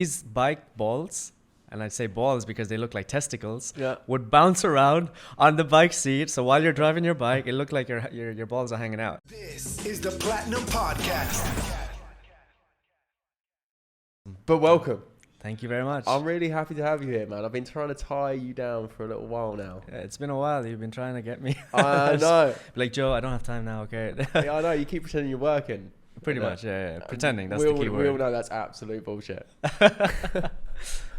These bike balls, and I say balls because they look like testicles, Yeah. would bounce around on the bike seat. So while you're driving your bike, it looked like your balls are hanging out. This is the Platinum Podcast. But welcome. Thank you very much. I'm really happy to have you here, man. I've been trying to tie you down for a little while now. Yeah, it's been a while. You've been trying to get me. I know. Like, Joe, I don't have time now. Okay. Yeah, I know. You keep pretending you're working. Pretty much. Yeah. Pretending. That's we the all, key we word. all know that's absolute bullshit.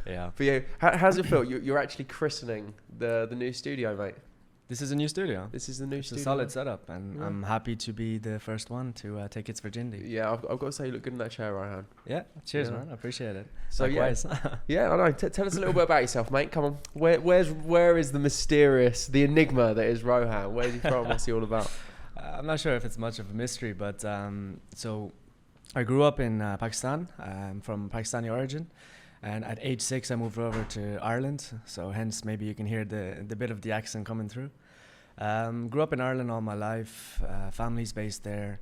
Yeah. But yeah, how's it feel? You're actually christening the new studio, mate. This is a new studio. This is the new It's studio. a solid setup, and Yeah. I'm happy to be the first one to take its virginity. Yeah, I've got to say you look good in that chair, Rohan. Yeah. Cheers, Yeah. man. I appreciate it. So Likewise. yeah, I know. Tell us a little bit about yourself, mate. Come on. Where is the mysterious, the enigma that is Rohan? Where's he from? What's he all about? I'm not sure if it's much of a mystery, but so I grew up in Pakistan. I'm from Pakistani origin. And at age 6, I moved over to Ireland. So hence, maybe you can hear the bit of the accent coming through. Grew up in Ireland all my life. Family's based there.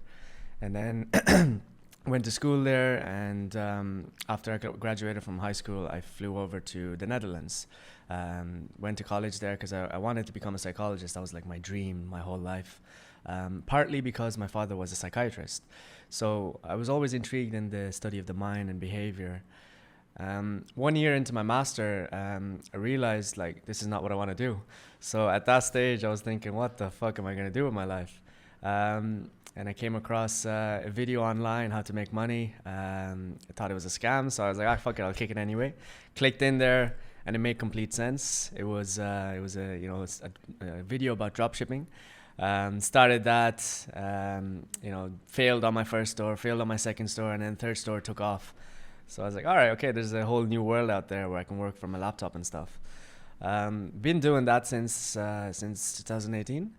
And then went to school there. And after I graduated from high school, I flew over to the Netherlands. Went to college there because I wanted to become a psychologist. That was like my dream my whole life. Partly because my father was a psychiatrist. So I was always intrigued in the study of the mind and behavior. 1 year into my master, I realized like this is not what I want to do. So at that stage, I was thinking, what the fuck am I going to do with my life? And I came across a video online, how to make money. I thought it was a scam, so I was like, fuck it, I'll kick it anyway. Clicked in there, and it made complete sense. It was a video about dropshipping. Started that, failed on my first store, failed on my second store, and then third store took off. So I was like, all right, okay, there's a whole new world out there where I can work from a laptop and stuff. Been doing that since 2018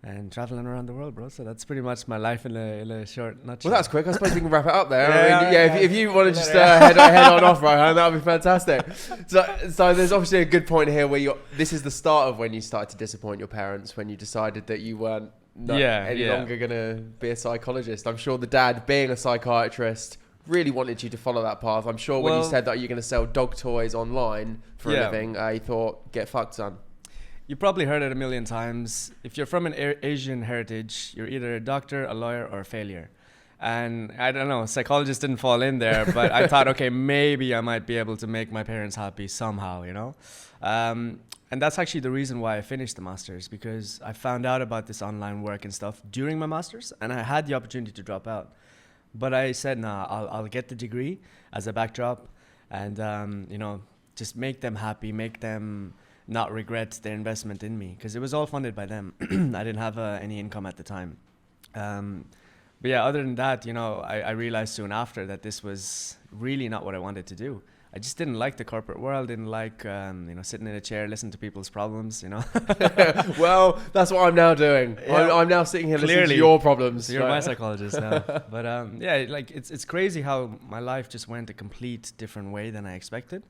and traveling around the world, bro. So that's pretty much my life in a short nutshell. Well, that's quick. I suppose we can wrap it up there. Yeah, if you want to just head on off, Rohan, that would be fantastic. So there's obviously a good point here where this is the start of when you started to disappoint your parents, when you decided that you weren't any longer going to be a psychologist. I'm sure the dad, being a psychiatrist, really wanted you to follow that path. I'm sure when you said that you're going to sell dog toys online for a living, he thought, get fucked, son. You probably heard it a million times. If you're from an Asian heritage, you're either a doctor, a lawyer, or a failure. And I don't know, psychologists didn't fall in there, but I thought, okay, maybe I might be able to make my parents happy somehow, you know? And that's actually the reason why I finished the master's, because I found out about this online work and stuff during my master's, and I had the opportunity to drop out. But I said, nah, I'll get the degree as a backdrop and, just make them happy, make them not regret their investment in me, because it was all funded by them. I didn't have any income at the time. But yeah, other than that, I realized soon after that this was really not what I wanted to do. I just didn't like the corporate world, didn't like, sitting in a chair, listening to people's problems, Well, that's what I'm now doing. Yeah. I'm now sitting here listening to your problems. So you're my psychologist now. But it's crazy how my life just went a complete different way than I expected.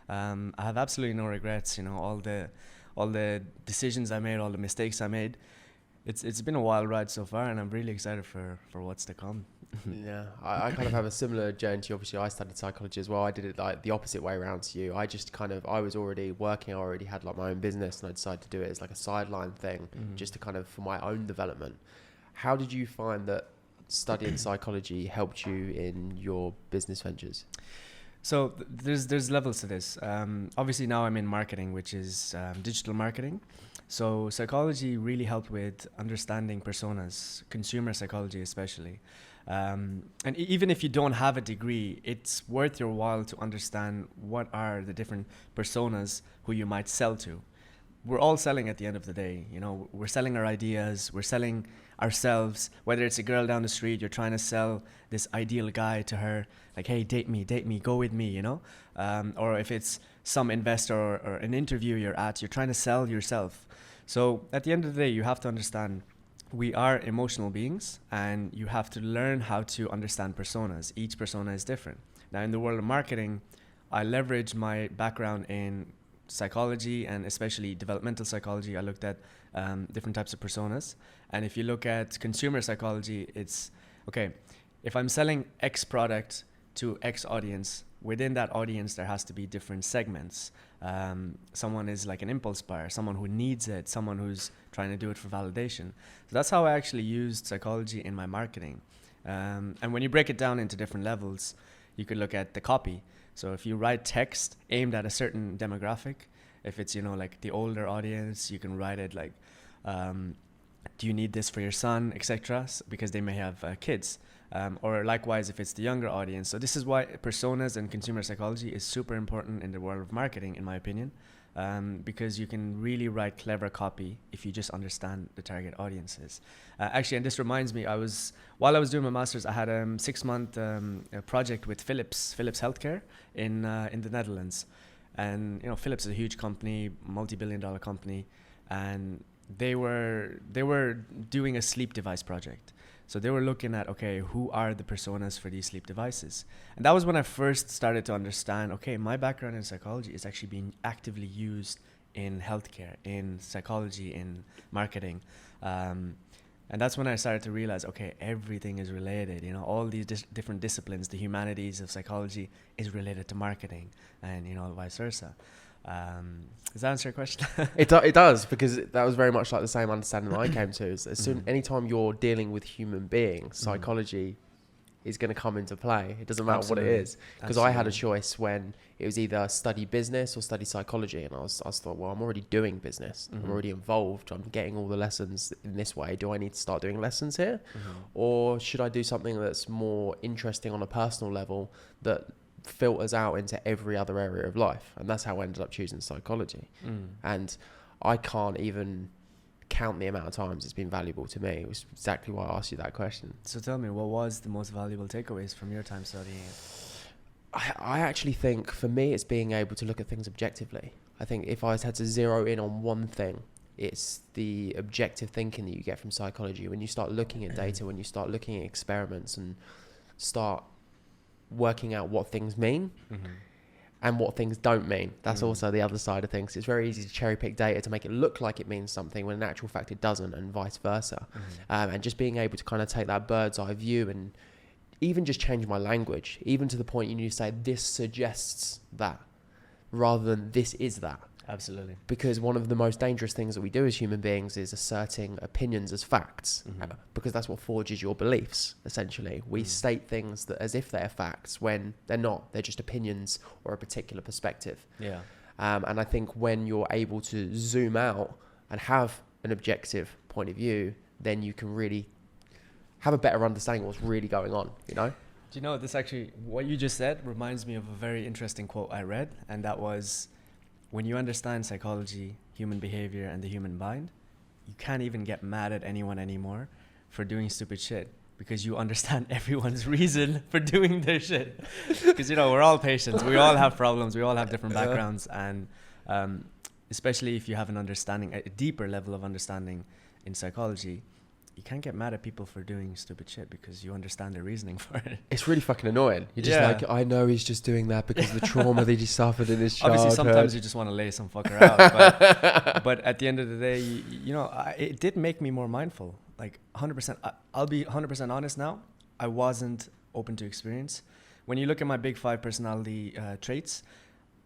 I have absolutely no regrets, all the decisions I made, all the mistakes I made. It's been a wild ride so far, and I'm really excited for what's to come. Yeah, I kind of have a similar journey to you. Obviously, I studied psychology as well. I did it like the opposite way around to you. I was already working. I already had like my own business, and I decided to do it as like a sideline thing, just to kind of for my own development. How did you find that studying psychology helped you in your business ventures? So there's levels to this. Obviously now I'm in marketing, which is digital marketing. So psychology really helped with understanding personas, consumer psychology especially. And even if you don't have a degree, it's worth your while to understand what are the different personas who you might sell to. We're all selling at the end of the day. We're selling our ideas, we're selling ourselves. Whether it's a girl down the street, you're trying to sell this ideal guy to her, like, hey, date me, go with me, or if it's some investor or an interview you're at, you're trying to sell yourself. So at the end of the day, you have to understand we are emotional beings, and you have to learn how to understand personas. Each persona is different. Now, in the world of marketing, I leverage my background in psychology and especially developmental psychology. I looked at different types of personas. And if you look at consumer psychology, it's, okay, if I'm selling X product to X audience, within that audience, there has to be different segments. Someone is like an impulse buyer, someone who needs it, someone who's trying to do it for validation. So that's how I actually used psychology in my marketing. And when you break it down into different levels, you could look at the copy. So if you write text aimed at a certain demographic, if it's, like the older audience, you can write it like, do you need this for your son, etc., because they may have kids. Or likewise, if it's the younger audience. So this is why personas and consumer psychology is super important in the world of marketing, in my opinion, because you can really write clever copy if you just understand the target audiences. Actually, and this reminds me, while I was doing my master's, I had a 6-month project with Philips Healthcare in the Netherlands. And Philips is a huge company, multi-billion-dollar company, and they were doing a sleep device project. So they were looking at, okay, who are the personas for these sleep devices? And that was when I first started to understand, okay, my background in psychology is actually being actively used in healthcare, in psychology, in marketing. And that's when I started to realize, okay, everything is related. All these different disciplines, the humanities of psychology is related to marketing, and vice versa. Does that answer your question? It does, because that was very much like the same understanding that I came to. As soon, anytime you're dealing with human beings, psychology is going to come into play. It doesn't matter what it is. Because I had a choice when it was either study business or study psychology. And I thought, well, I'm already doing business. I'm already involved. I'm getting all the lessons in this way. Do I need to start doing lessons here? Or should I do something that's more interesting on a personal level that filters out into every other area of life? And that's how I ended up choosing psychology. And I can't even count the amount of times it's been valuable to me. It was exactly why I asked you that question. So tell me, what was the most valuable takeaways from your time studying it? I actually think for me it's being able to look at things objectively. I think if I had to zero in on one thing, it's the objective thinking that you get from psychology. When you start looking at data, when you start looking at experiments and start working out what things mean and what things don't mean. That's also the other side of things. It's very easy to cherry pick data to make it look like it means something when in actual fact it doesn't, and vice versa. And just being able to kind of take that bird's eye view and even just change my language, even to the point you need to say this suggests that rather than this is that. Absolutely. Because one of the most dangerous things that we do as human beings is asserting opinions as facts, because that's what forges your beliefs, essentially. We state things that as if they're facts when they're not. They're just opinions or a particular perspective. Yeah. And I think when you're able to zoom out and have an objective point of view, then you can really have a better understanding of what's really going on, Do you know, this actually, what you just said reminds me of a very interesting quote I read, and that was, when you understand psychology, human behavior, and the human mind, you can't even get mad at anyone anymore for doing stupid shit, because you understand everyone's reason for doing their shit. Because, we're all patients. We all have problems. We all have different backgrounds. And especially if you have an understanding, a deeper level of understanding in psychology, you can't get mad at people for doing stupid shit because you understand their reasoning for it. It's really fucking annoying. You're just like, I know he's just doing that because of the trauma that he suffered in his childhood. Obviously, sometimes you just want to lay some fucker out. But at the end of the day, it did make me more mindful. Like 100%. I'll be 100% honest now. I wasn't open to experience. When you look at my big 5 personality traits,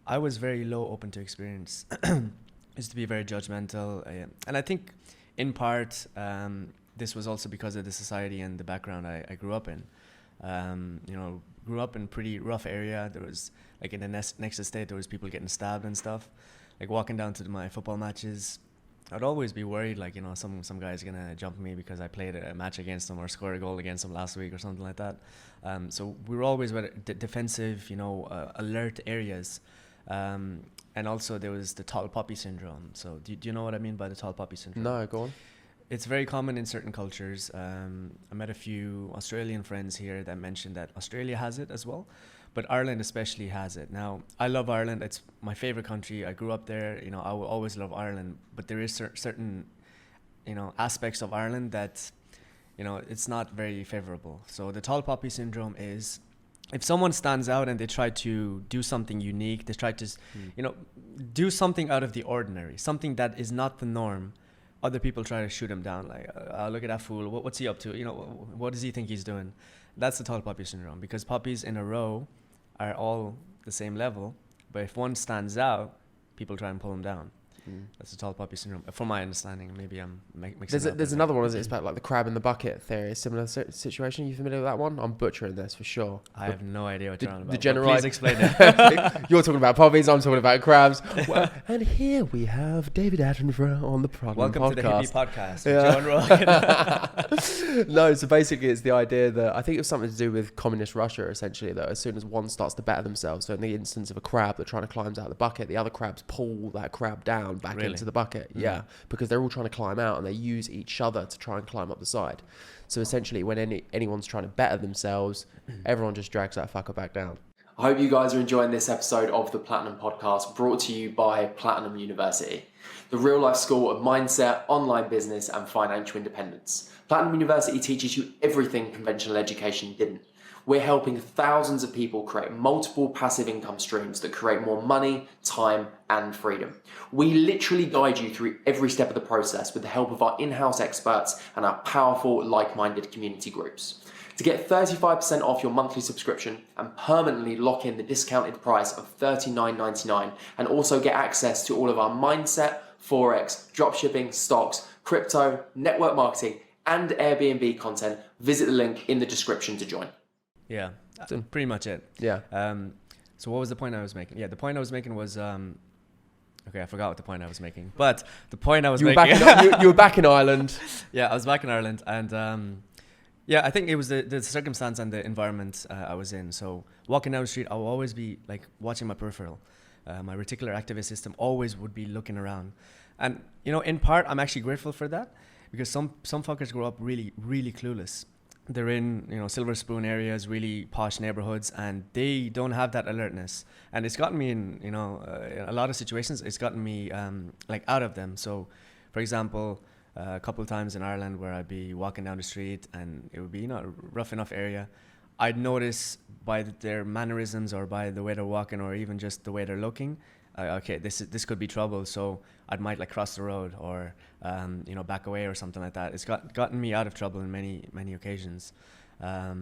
I was very low open to experience. Used to be very judgmental. And I think in part, this was also because of the society and the background I grew up in. Grew up in a pretty rough area. There was, like, in the next estate, there was people getting stabbed and stuff. Like, walking down to my football matches, I'd always be worried, like, some guy's going to jump me because I played a match against him or scored a goal against him last week or something like that. So we were always defensive, alert areas. And also there was the tall poppy syndrome. So do you know what I mean by the tall poppy syndrome? No, go on. It's very common in certain cultures. I met a few Australian friends here that mentioned that Australia has it as well, but Ireland especially has it. Now, I love Ireland. It's my favorite country. I grew up there. I will always love Ireland, but there is certain, aspects of Ireland that, it's not very favorable. So the tall poppy syndrome is, if someone stands out and they try to do something unique, they try to, do something out of the ordinary, something that is not the norm, other people try to shoot him down. Like, look at that fool. What's he up to? What does he think he's doing? That's the tall poppy syndrome, because puppies in a row are all the same level, but if one stands out, people try and pull them down. That's the tall poppy syndrome, from my understanding. Maybe I'm mixing it up. There's another one, isn't it? It's about like the crab in the bucket theory. A similar situation. You familiar with that one? I'm butchering this for sure. I have no idea what you're on about. Please explain it. You're talking about poppies. I'm talking about crabs. Well, and here we have David Attenborough on the Welcome to the Hippie Podcast with John Rohan. No, so basically it's the idea that I think it was something to do with communist Russia, essentially, that as soon as one starts to better themselves, so in the instance of a crab that trying to climb out of the bucket, the other crabs pull that crab down back into the bucket. Yeah, because they're all trying to climb out and they use each other to try and climb up the side. So essentially when anyone's trying to better themselves, everyone just drags that fucker back down. I hope you guys are enjoying this episode of the Platinum Podcast, brought to you by Platinum University, the real life school of mindset, online business and financial independence. Platinum University teaches you everything conventional education didn't. We're helping thousands of people create multiple passive income streams that create more money, time, and freedom. We literally guide you through every step of the process with the help of our in-house experts and our powerful, like-minded community groups. To get 35% off your monthly subscription and permanently lock in the discounted price of $39.99 and also get access to all of our mindset, forex, dropshipping, stocks, crypto, network marketing, and Airbnb content, visit the link in the description to join. Yeah, pretty much it. Yeah. So what was the point I was making? Yeah, the point I was making was, okay, I forgot what the point I was making. But the point I was making... you were back in Ireland. Yeah, I was back in Ireland. And yeah, I think it was the circumstance and the environment I was in. So walking down the street, I will always be like watching my peripheral. My reticular activist system always would be looking around. And, you know, in part, I'm actually grateful for that because some fuckers grow up really, really clueless. They're in, you know, silver spoon areas, really posh neighborhoods, and they don't have that alertness. And it's gotten me in, you know, in a lot of situations, it's gotten me like out of them. So, for example, a couple of times in Ireland where I'd be walking down the street and it would be, you know, a rough enough area. I'd notice by their mannerisms or by the way they're walking or even just the way they're looking, okay, this could be trouble. So I might like cross the road or, you know, back away or something like that. It's gotten me out of trouble in many occasions. Yeah,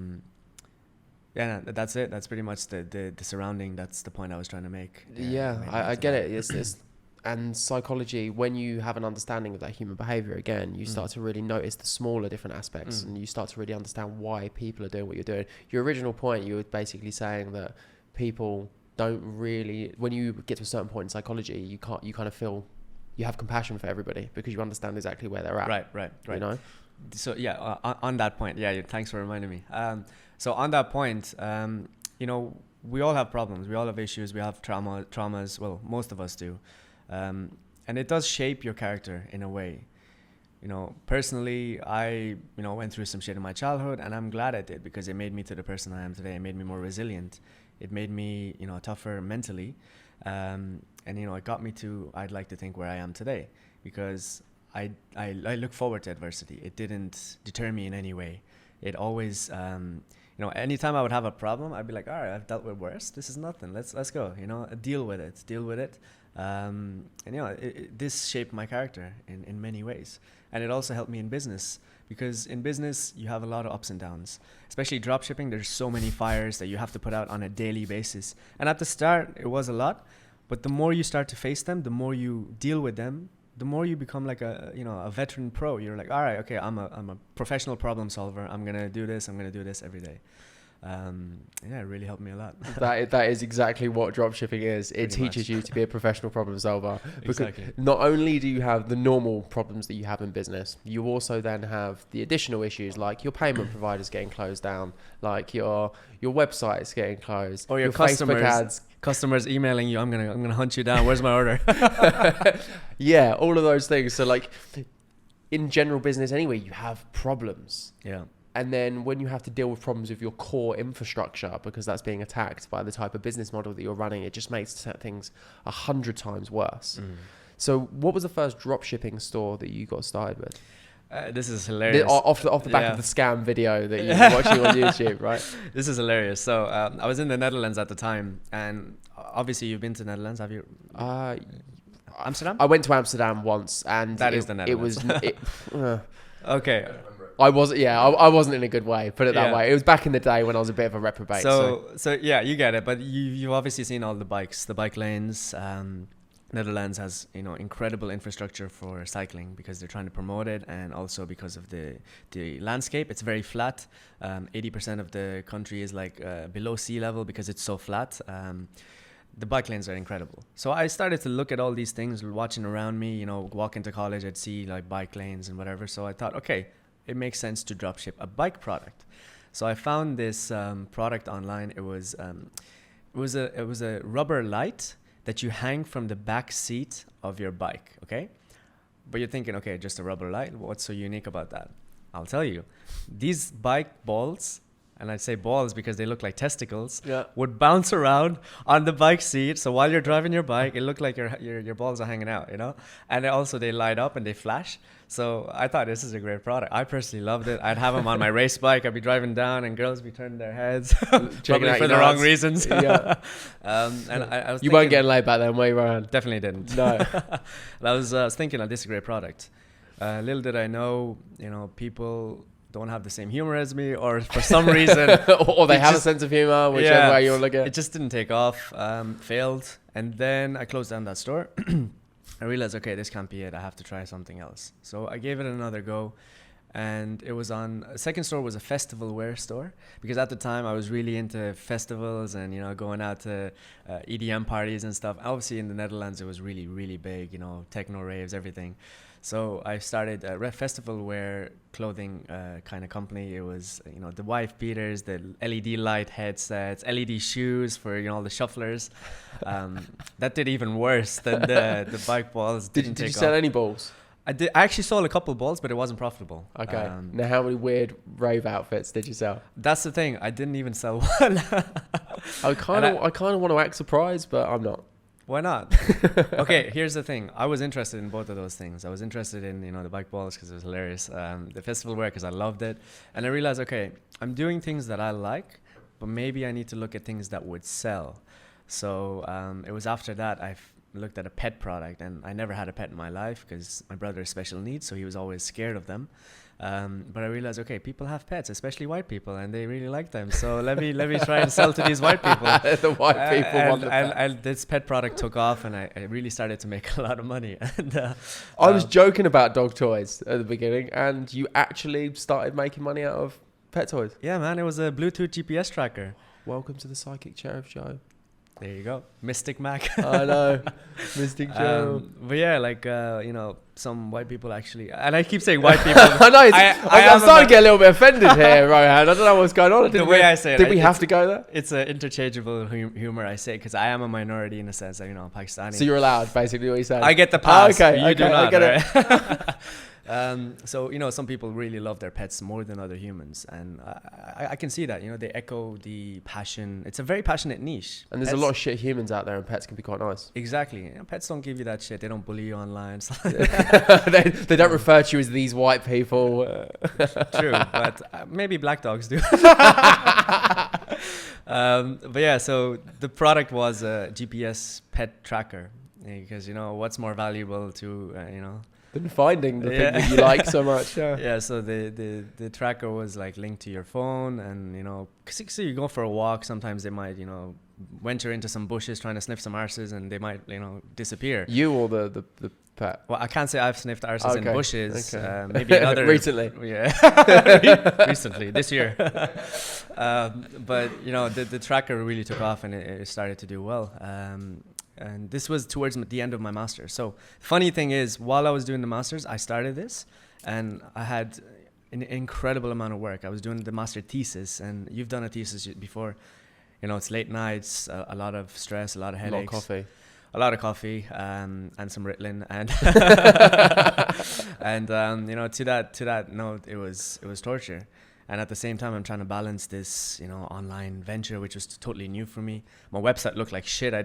no, that's it. That's pretty much the surrounding. That's the point I was trying to make. Yeah, I get it. It's and psychology, when you have an understanding of that human behavior, again, you start to really notice the smaller different aspects and you start to really understand why people are doing what you're doing. Your original point, you were basically saying that people don't really, when you get to a certain point in psychology, you kind of feel you have compassion for everybody because you understand exactly where they're at. Right. You know? So yeah, on that point, yeah, thanks for reminding me. So on that point, you know, we all have problems. We all have issues. We have traumas. Well, most of us do. And it does shape your character in a way. You know, personally, I, you know, went through some shit in my childhood and I'm glad I did because it made me to the person I am today. It made me more resilient. It made me, you know, tougher mentally. And, you know, it got me to, I'd like to think, where I am today because I look forward to adversity. It didn't deter me in any way. It always, you know, anytime I would have a problem, I'd be like, all right, I've dealt with worse. This is nothing. Let's go, you know, deal with it. And, you know, this shaped my character in many ways. And it also helped me in business because in business, you have a lot of ups and downs, especially dropshipping. There's so many fires that you have to put out on a daily basis. And at the start, it was a lot. But the more you start to face them, the more you deal with them, the more you become like a veteran pro. You're like, all right, okay, I'm a professional problem solver. I'm going to do this every day. Yeah, it really helped me a lot. that is exactly what dropshipping is. It teaches you to be a professional problem solver. Because exactly. Not only do you have the normal problems that you have in business, you also then have the additional issues like your payment providers getting closed down, like your websites getting closed, or your Facebook ads. Customers emailing you, I'm gonna hunt you down. Where's my order? Yeah, all of those things. So like in general business anyway, you have problems. Yeah. And then when you have to deal with problems with your core infrastructure, because that's being attacked by the type of business model that you're running, it just makes things 100 times worse. So what was the first dropshipping store that you got started with? This is hilarious. Off the back of the scam video that you were watching on YouTube, right? This is hilarious. So I was in the Netherlands at the time, and obviously you've been to the Netherlands, have you? Amsterdam? I went to Amsterdam once, and that is the Netherlands. Okay. I wasn't in a good way, put it that Yeah. way. It was back in the day when I was a bit of a reprobate. So yeah, you get it. But you've obviously seen all the bike lanes. Netherlands has, you know, incredible infrastructure for cycling because they're trying to promote it, and also because of the landscape. It's very flat. 80% of the country is like below sea level because it's so flat. The bike lanes are incredible. So I started to look at all these things, watching around me, you know, walk into college, I'd see like bike lanes and whatever. So I thought, okay, it makes sense to dropship a bike product. So I found this product online. It was a rubber light that you hang from the back seat of your bike, okay? But you're thinking, okay, just a rubber light. What's so unique about that? I'll tell you. These bike balls, and I say balls because they look like testicles, would bounce around on the bike seat. So while you're driving your bike, it looked like your balls are hanging out, you know? And also they light up and they flash. So I thought this is a great product. I personally loved it. I'd have them on my race bike. I'd be driving down and girls be turning their heads probably for the wrong reasons. Yeah. And I was you weren't getting laid back then, were you, Rohan? Definitely didn't. No. I was thinking, this is a great product. Little did I know, you know, people don't have the same humor as me, or for some reason, or they have a sense of humor, whichever way you want to look at it. It just didn't take off, failed. And then I closed down that store. I realized, okay, this can't be it. I have to try something else. So I gave it another go. And it was second store was a festival wear store, because at the time I was really into festivals and, you know, going out to EDM parties and stuff. Obviously in the Netherlands, it was really, really big, you know, techno raves, everything. So I started a festival wear clothing kind of company. It was, you know, the wife beaters, the LED light headsets, LED shoes for, you know, all the shufflers. That did even worse than the bike balls. Did you sell any balls? I actually sold a couple balls, but it wasn't profitable. Okay. Now, how many weird rave outfits did you sell? That's the thing. I didn't even sell one. I kind of want to act surprised, but I'm not. Why not? Okay, here's the thing. I was interested in both of those things. I was interested in, you know, the bike balls because it was hilarious. The festival wear because I loved it. And I realized, okay, I'm doing things that I like, but maybe I need to look at things that would sell. So it was after that I looked at a pet product, and I never had a pet in my life because my brother has special needs, so he was always scared of them. But I realized, okay, people have pets, especially white people, and they really like them. So let me try and sell to these white people. The white people want the pet. And this pet product took off, and I really started to make a lot of money. And I was joking about dog toys at the beginning, and you actually started making money out of pet toys. Yeah, man, it was a Bluetooth GPS tracker. Welcome to the Psychic Sheriff Show. There you go. Mystic Mac. I know. Mystic Joe. But yeah, like, you know, some white people actually, and I keep saying white people. I know. I'm starting to get a little bit offended here, Rohan. I don't know what's going on. The way I say it. Did we have to go there? It's an interchangeable humor, I say, because I am a minority in the sense that, you know, I'm Pakistani. So you're allowed, basically, what you said. I get the pass. Okay, you do not, I get it. So, you know, some people really love their pets more than other humans. And I can see that, you know, they echo the passion. It's a very passionate niche. And there's a lot of shit humans out there, and pets can be quite nice. Exactly. You know, pets don't give you that shit. They don't bully you online. they don't refer to you as these white people. True, but maybe black dogs do. But yeah, so the product was a GPS pet tracker, because, you know, what's more valuable to, you know, than finding the thing that you like so much. Yeah, so the tracker was like linked to your phone, and, you know, so you go for a walk, sometimes they might, you know, venture into some bushes trying to sniff some arses, and they might, you know, disappear. You or the pet? Well, I can't say I've sniffed arses in bushes. Okay. Maybe another recently. Yeah, recently this year. But, you know, the tracker really took off, and it started to do well. And this was towards the end of my master's. So funny thing is, while I was doing the master's, I started this, and I had an incredible amount of work. I was doing the master thesis, and you've done a thesis before. You know, it's late nights, a lot of stress, a lot of headaches. A lot of coffee, and some Ritalin, and and you know, to that note, it was torture. And at the same time, I'm trying to balance this, you know, online venture, which was totally new for me. My website looked like shit. I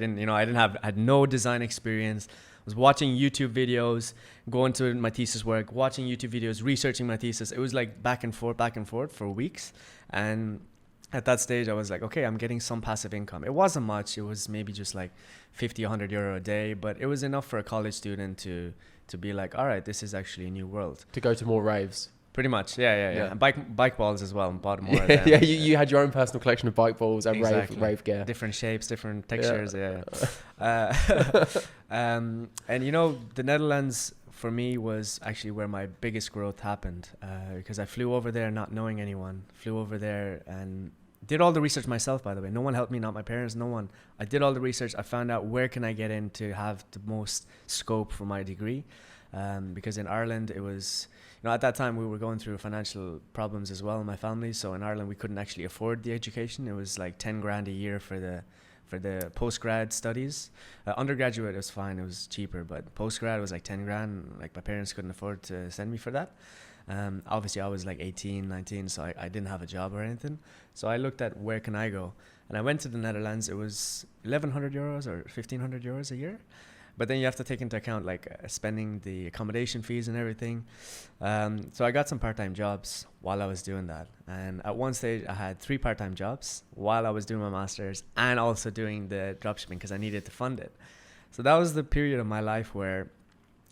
had no design experience. I was watching YouTube videos, going to my thesis work, watching YouTube videos, researching my thesis. It was like back and forth for weeks. And at that stage, I was like, okay, I'm getting some passive income. It wasn't much. It was maybe just like 50, 100 euro a day, but it was enough for a college student to be like, all right, this is actually a new world. To go to more raves. Pretty much, yeah. And bike balls as well, and bought more of Yeah, them. yeah. You had your own personal collection of bike balls and rave gear. Different shapes, different textures, yeah. And you know, the Netherlands for me was actually where my biggest growth happened, because I flew over there not knowing anyone. Flew over there and did all the research myself, by the way. No one helped me, not my parents, no one. I did all the research. I found out where can I get in to have the most scope for my degree. Because in Ireland, it was, you know, at that time we were going through financial problems as well in my family. So in Ireland, we couldn't actually afford the education. It was like 10 grand a year for the post-grad studies. Undergraduate was fine, it was cheaper, but post-grad was like 10 grand. Like my parents couldn't afford to send me for that. Obviously I was like 18, 19, so I didn't have a job or anything. So I looked at where can I go? And I went to the Netherlands. It was 1,100 euros or 1,500 euros a year. But then you have to take into account like spending the accommodation fees and everything. So I got some part-time jobs while I was doing that. And at one stage I had 3 part-time jobs while I was doing my master's and also doing the dropshipping because I needed to fund it. So that was the period of my life where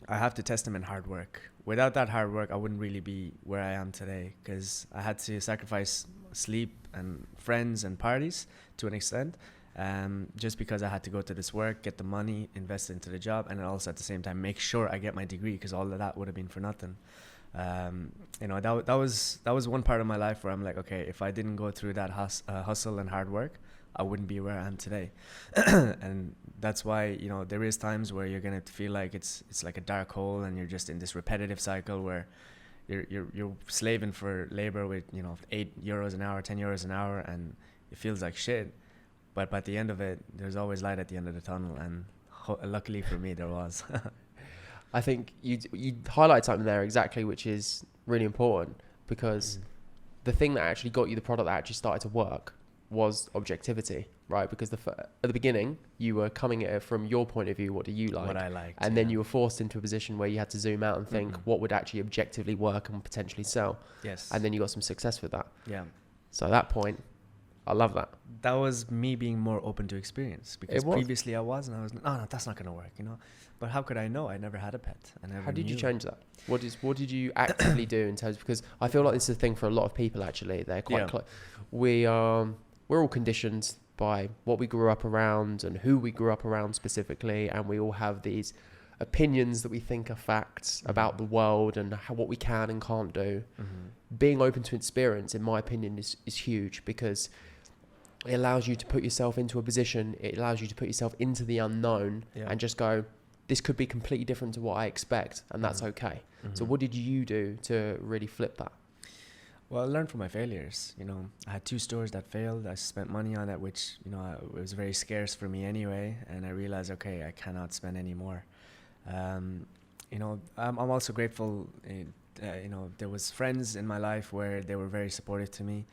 I have to testament hard work. Without that hard work, I wouldn't really be where I am today because I had to sacrifice sleep and friends and parties to an extent. Just because I had to go to this work, get the money, invest into the job, and also at the same time make sure I get my degree because all of that would have been for nothing. You know, that was one part of my life where I'm like, okay, if I didn't go through that hustle and hard work, I wouldn't be where I am today. And that's why, you know, there is times where you're gonna feel like it's like a dark hole and you're just in this repetitive cycle where you're slaving for labor with, you know, 8 euros an hour, 10 euros an hour, and it feels like shit. But by the end of it, there's always light at the end of the tunnel, and luckily for me, there was. I think you highlight something there exactly, which is really important because the thing that actually got you the product that actually started to work was objectivity, right? Because at the beginning, you were coming at it from your point of view. What do you like? What I liked. And then you were forced into a position where you had to zoom out and think what would actually objectively work and potentially sell. Yes. And then you got some success with that. Yeah. So at that point, I love that. That was me being more open to experience because previously I was, and I was, no, that's not going to work, you know. But how could I know? I never had a pet. How did you change that? What did you actively do in terms? Because I feel like this is a thing for a lot of people. Actually, they're quite we're all conditioned by what we grew up around and who we grew up around specifically, and we all have these opinions that we think are facts about the world and what we can and can't do. Being open to experience, in my opinion, is huge because it allows you to put yourself into a position. It allows you to put yourself into the unknown and just go, this could be completely different to what I expect, and that's okay. So what did you do to really flip that? Well, I learned from my failures. You know, I had 2 stores that failed. I spent money on it, which, you know, it was very scarce for me anyway. And I realized, okay, I cannot spend any more. You know, I'm also grateful. You know, there was friends in my life where they were very supportive to me.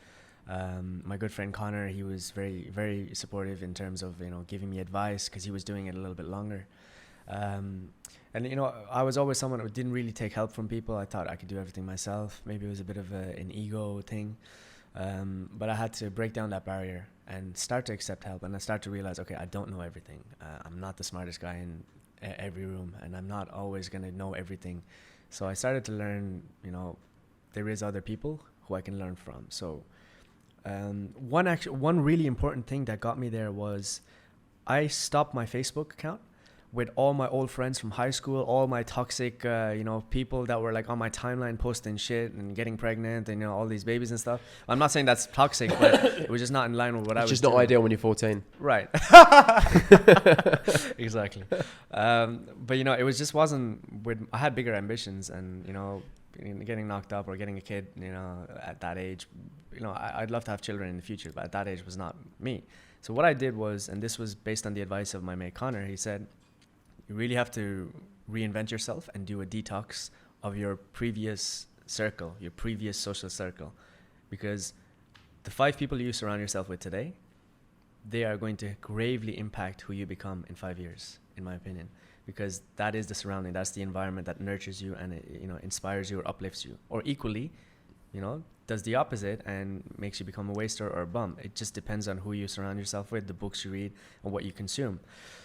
My good friend Connor, he was very, very supportive in terms of, you know, giving me advice because he was doing it a little bit longer. And, you know, I was always someone who didn't really take help from people. I thought I could do everything myself. Maybe it was a bit of an ego thing. But I had to break down that barrier and start to accept help. And I start to realize, okay, I don't know everything. I'm not the smartest guy in every room, and I'm not always going to know everything. So I started to learn, you know, there is other people who I can learn from. So one really important thing that got me there was I stopped my Facebook account with all my old friends from high school, all my toxic, you know, people that were like on my timeline posting shit and getting pregnant and, you know, all these babies and stuff. I'm not saying that's toxic, but it was just not in line with what I was doing. It's just not ideal when you're 14. Right. Exactly. But, you know, it was just wasn't with, I had bigger ambitions and, you know, getting knocked up or getting a kid, you know, at that age, you know, I'd love to have children in the future, but at that age was not me. So what I did was, and this was based on the advice of my mate Connor, he said, you really have to reinvent yourself and do a detox of your previous circle, your previous social circle, because the 5 people you surround yourself with today, they are going to gravely impact who you become in 5 years, in my opinion, because that is the surrounding, that's the environment that nurtures you and it, you know, inspires you or uplifts you. Or equally, does the opposite and makes you become a waster or a bum. It just depends on who you surround yourself with, the books you read, and what you consume.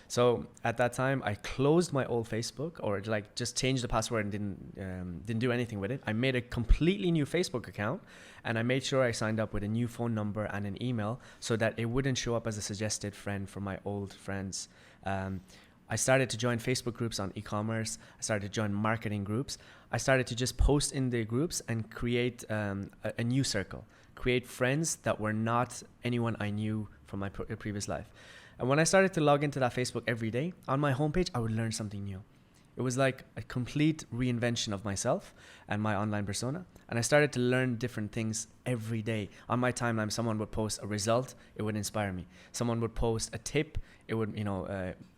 So at that time, I closed my old Facebook, or like just changed the password and didn't do anything with it. I made a completely new Facebook account, and I made sure I signed up with a new phone number and an email so that it wouldn't show up as a suggested friend for my old friends. I started to join Facebook groups on eCommerce. I started to join marketing groups. I started to just post in the groups and create a new circle, create friends that were not anyone I knew from my previous life. And when I started to log into that Facebook every day, on my homepage, I would learn something new. It was like a complete reinvention of myself and my online persona. And I started to learn different things every day. On my timeline, someone would post a result, it would inspire me. Someone would post a tip, it would,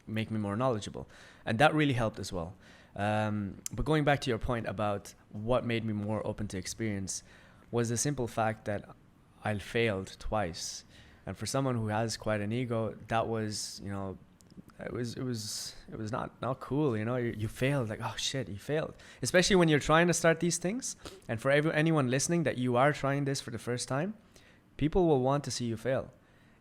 make me more knowledgeable. And that really helped as well. But going back to your point about what made me more open to experience was the simple fact that I failed twice. And for someone who has quite an ego, that was, it was not cool. You failed, like, oh shit, you failed. Especially when you're trying to start these things. And for anyone listening that you are trying this for the first time, people will want to see you fail.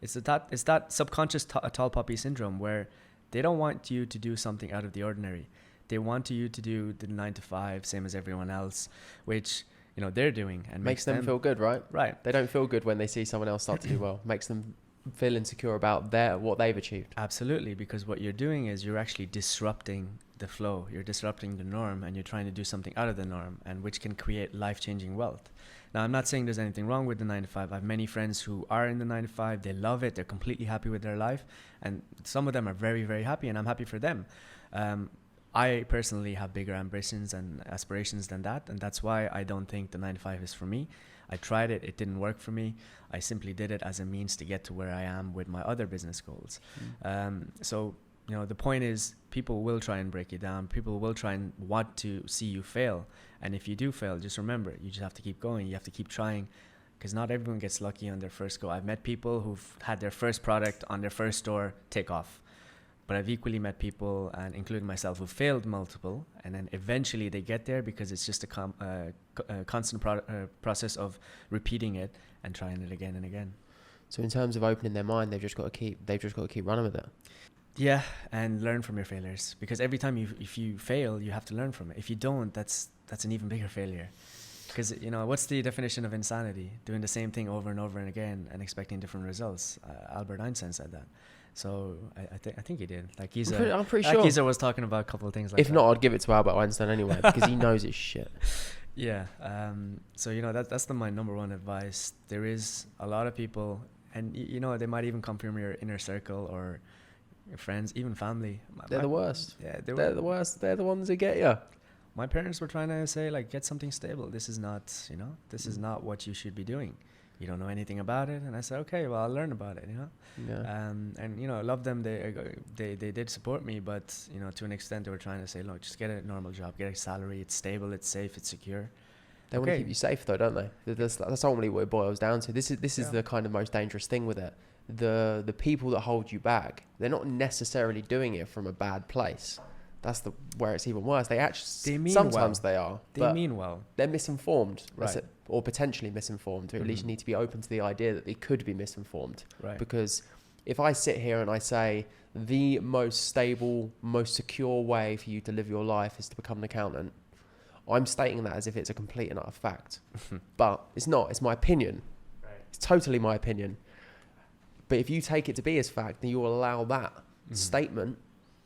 It's that subconscious tall puppy syndrome where they don't want you to do something out of the ordinary. They want you to do the 9 to 5, same as everyone else, which they're doing, and makes them feel good, right? Right. They don't feel good when they see someone else start to do well. Makes them feel insecure about what they've achieved. Absolutely, because what you're doing is you're actually disrupting the flow. You're disrupting the norm, and you're trying to do something out of the norm, and which can create life-changing wealth. Now, I'm not saying there's anything wrong with the 9 to 5. I have many friends who are in the 9 to 5. They love it. They're completely happy with their life, and some of them are very, very happy, and I'm happy for them. I personally have bigger ambitions and aspirations than that, and that's why I don't think the 9 to 5 is for me. I tried it. It didn't work for me. I simply did it as a means to get to where I am with my other business goals. So, the point is, people will try and break you down. People will try and want to see you fail. And if you do fail, just remember, you just have to keep going. You have to keep trying, because not everyone gets lucky on their first go. I've met people who've had their first product on their first store take off. But I've equally met people, and including myself, who failed multiple, and then eventually they get there because it's just a constant process of repeating it and trying it again and again. So in terms of opening their mind, they've just got to keep running with it. Yeah, and learn from your failures, because every time if you fail, you have to learn from it. If you don't, that's an even bigger failure. Because what's the definition of insanity? Doing the same thing over and over and again and expecting different results. Albert Einstein said that. So I think he did. Like I'm pretty sure. Geezer was talking about a couple of things like that. If not, I'd give it to Albert Einstein anyway, because he knows his shit. Yeah. So that's my number one advice. There is a lot of people, and they might even come from your inner circle or your friends, even family. They're the worst. Yeah, they're the worst. They're the ones that get you. My parents were trying to say, like, get something stable. This is not, this is not what you should be doing. You don't know anything about it. And I said, okay, well, I'll learn about it, Yeah. And I love them. They did support me, but to an extent they were trying to say, look, just get a normal job, get a salary. It's stable, it's safe, it's secure. They want to keep you safe, though, don't they? That's ultimately what it boils down to. This is the kind of most dangerous thing with it. The people that hold you back, they're not necessarily doing it from a bad place. That's where it's even worse. They actually sometimes they are. They mean well. They're misinformed, right? Or potentially misinformed. Or at least need to be open to the idea that they could be misinformed. Right. Because if I sit here and I say the most stable, most secure way for you to live your life is to become an accountant, I'm stating that as if it's a complete and utter fact. But it's not. It's my opinion. Right. It's totally my opinion. But if you take it to be as fact, then you will allow that statement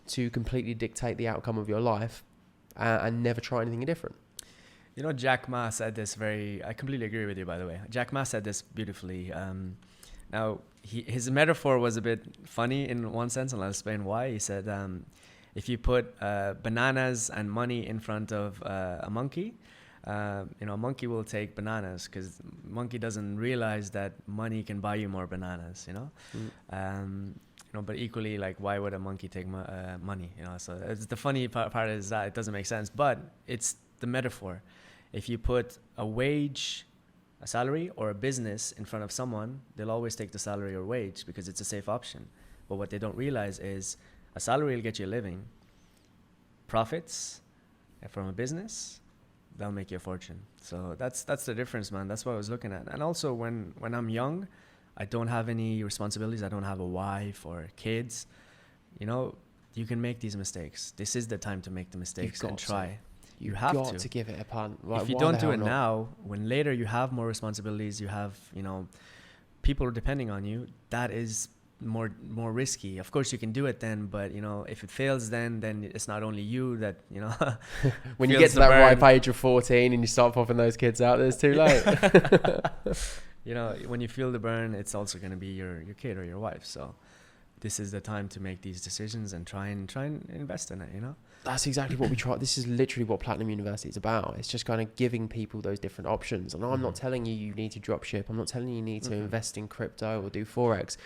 to completely dictate the outcome of your life and never try anything different. Jack Ma said this I completely agree with you, by the way. Jack Ma said this beautifully. Now, his metaphor was a bit funny in one sense, and I'll explain why. He said, if you put bananas and money in front of a monkey, a monkey will take bananas because monkey doesn't realize that money can buy you more bananas, but equally, like, why would a monkey take money? So it's the funny part is that it doesn't make sense, but it's the metaphor. If you put a salary or a business in front of someone, they'll always take the salary or wage because it's a safe option. But what they don't realize is a salary will get you a living. Profits from a business, that'll make you a fortune. So that's the difference, man. That's what I was looking at. And also when I'm young, I don't have any responsibilities. I don't have a wife or kids. You know, you can make these mistakes. This is the time to make the mistakes and try. You have got to give it a punt. Like, if you don't do it now, when later you have more responsibilities, you have, you know, people are depending on you, that is more risky. Of course you can do it then, but you know, if it fails then it's not only you that, you know, when you get to that ripe age of 14 and you start popping those kids out, it's too late. You know, when you feel the burn, it's also going to be your kid or your wife. So this is the time to make these decisions and try and invest in it, you know. That's exactly what we try. This is literally what Platinum University is about. It's just kind of giving people those different options. And I'm not telling you need to drop ship. I'm not telling you need to invest in crypto or do Forex.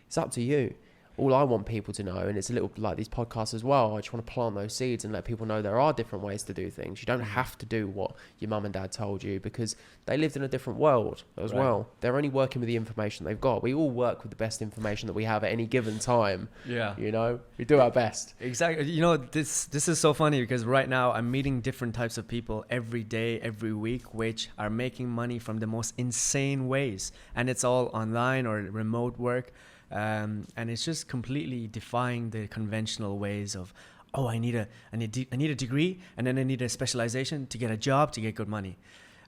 It's up to you. All I want people to know, and it's a little like these podcasts as well, I just want to plant those seeds and let people know there are different ways to do things. You don't have to do what your mum and dad told you, because they lived in a different world as well. They're only working with the information they've got. We all work with the best information that we have at any given time. Yeah. You know, we do our best. Exactly. You know, this is so funny because right now I'm meeting different types of people every day, every week, which are making money from the most insane ways. And it's all online or remote work. And it's just completely defying the conventional ways of, oh, I need a degree and then I need a specialization to get a job to get good money.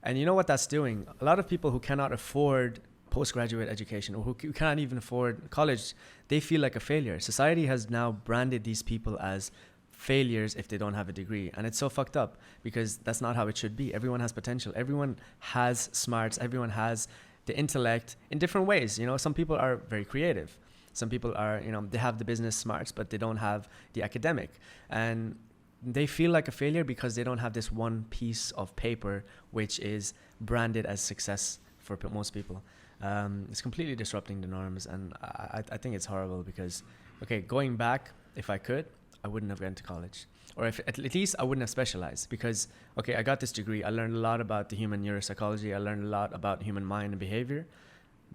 And you know what that's doing? A lot of people who cannot afford postgraduate education or who can't even afford college, they feel like a failure. Society has now branded these people as failures if they don't have a degree, and it's so fucked up because that's not how it should be. Everyone has potential. Everyone has smarts. Everyone has the intellect in different ways. You know, some people are very creative. Some people are, you know, they have the business smarts, but they don't have the academic. And they feel like a failure because they don't have this one piece of paper, which is branded as success for most people. It's completely disrupting the norms. And I think it's horrible because, okay, going back, if I could, I wouldn't have gone to college. Or if at least I wouldn't have specialized because, okay, I got this degree. I learned a lot about the human neuropsychology. I learned a lot about human mind and behavior.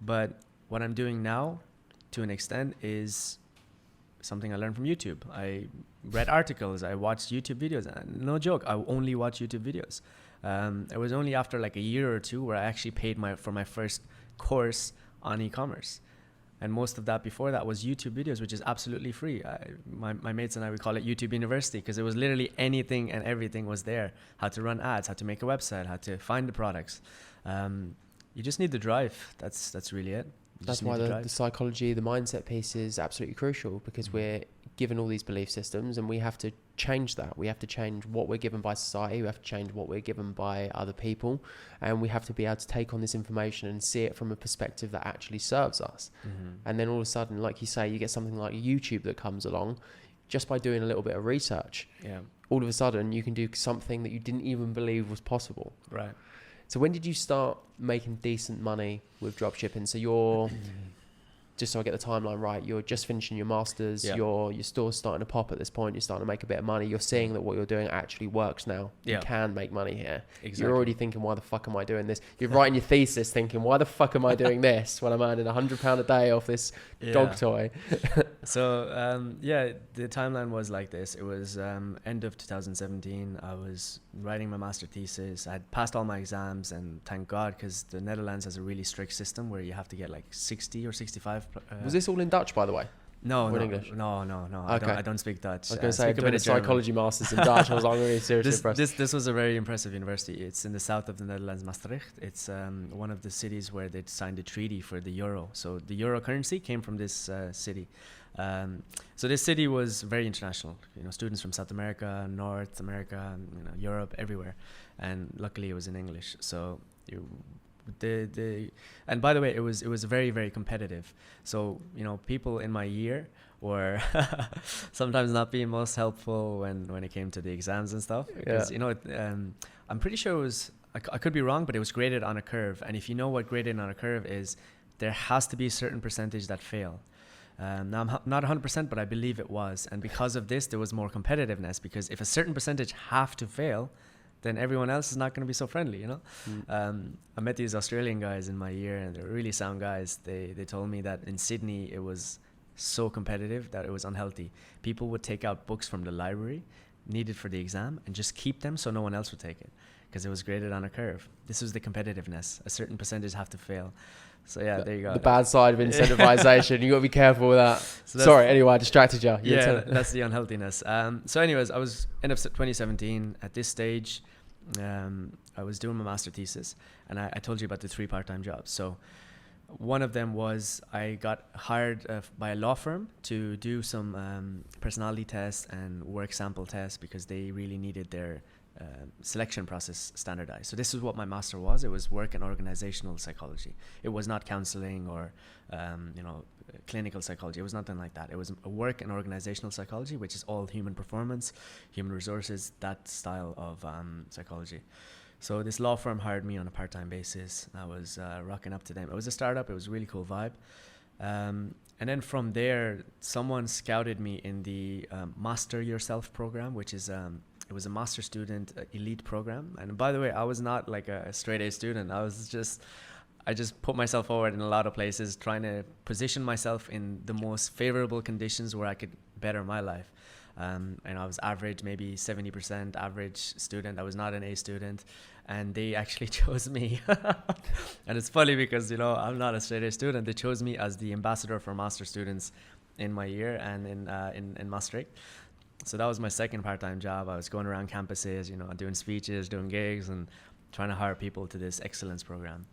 But what I'm doing now, to an extent, is something I learned from YouTube. I read articles. I watched YouTube videos. And no joke, I only watch YouTube videos. It was only after like a year or two where I actually paid for my first course on e-commerce. And most of that before that was YouTube videos, which is absolutely free. My mates and I, we call it YouTube University because it was literally anything and everything was there. How to run ads, how to make a website, how to find the products. You just need the drive. That's really it. That's why the psychology, the mindset piece is absolutely crucial, because we're given all these belief systems and we have to change that. We have to change what we're given by society. We have to change what we're given by other people. And we have to be able to take on this information and see it from a perspective that actually serves us. And then all of a sudden, like you say, you get something like YouTube that comes along just by doing a little bit of research. Yeah. All of a sudden, you can do something that you didn't even believe was possible. Right. So when did you start making decent money with dropshipping? So you're, just so I get the timeline right, you're just finishing your master's, your store's starting to pop at this point, you're starting to make a bit of money, you're seeing that what you're doing actually works now. You can make money here. Exactly. You're already thinking, why the fuck am I doing this? You're writing your thesis thinking, why the fuck am I doing this when I'm earning £100 a day off this dog toy? So, the timeline was like this. It was end of 2017. I was writing my master thesis. I had passed all my exams, and thank God, because the Netherlands has a really strict system where you have to get like 60 or 65. Was this all in Dutch, by the way? No, English? No. Okay. I don't speak Dutch. I was going to say, I'm doing a psychology master's in Dutch. I was like, really seriously impressed. This was a very impressive university. It's in the south of the Netherlands, Maastricht. It's one of the cities where they signed a treaty for the euro. So the euro currency came from this city. So this city was very international. You know, students from South America, North America, and, you know, Europe, everywhere. And luckily, it was in English. So and by the way, it was very, very competitive. So, you know, people in my year were sometimes not being most helpful when it came to the exams and stuff, because you know, I'm pretty sure it was, I could be wrong, but it was graded on a curve. And if you know what graded on a curve is, there has to be a certain percentage that fail. Now I'm not 100%, but I believe it was. And because of this, there was more competitiveness, because if a certain percentage have to fail, then everyone else is not going to be so friendly, you know? I met these Australian guys in my year, and they're really sound guys. They told me that in Sydney, it was so competitive that it was unhealthy. People would take out books from the library needed for the exam and just keep them so no one else would take it, because it was graded on a curve. This was the competitiveness. A certain percentage have to fail. So yeah, there you go. The bad side of incentivization. You got to be careful with that. So sorry, anyway, I distracted you. Yeah, that's the unhealthiness. So anyways, I was end of 2017. At this stage, I was doing my master thesis, and I told you about the 3 part-time jobs. So one of them was I got hired by a law firm to do some personality tests and work sample tests, because they really needed their selection process standardized. So this is what my master was. It was work and organizational psychology. It was not counseling or clinical psychology. It was nothing like that. It was a work and organizational psychology, which is all human performance, human resources, that style of psychology. So this law firm hired me on a part-time basis. I was rocking up to them. It was a startup. It was a really cool vibe. And then from there, someone scouted me in the Master Yourself program, which is it was a master student elite program. And by the way, I was not like a straight A student. I just put myself forward in a lot of places, trying to position myself in the most favorable conditions where I could better my life. And I was average, maybe 70% average student. I was not an A student, and they actually chose me. And it's funny because, I'm not a straight A student. They chose me as the ambassador for master students in my year and in Maastricht. So that was my second part-time job. I was going around campuses, doing speeches, doing gigs, and trying to hire people to this excellence program.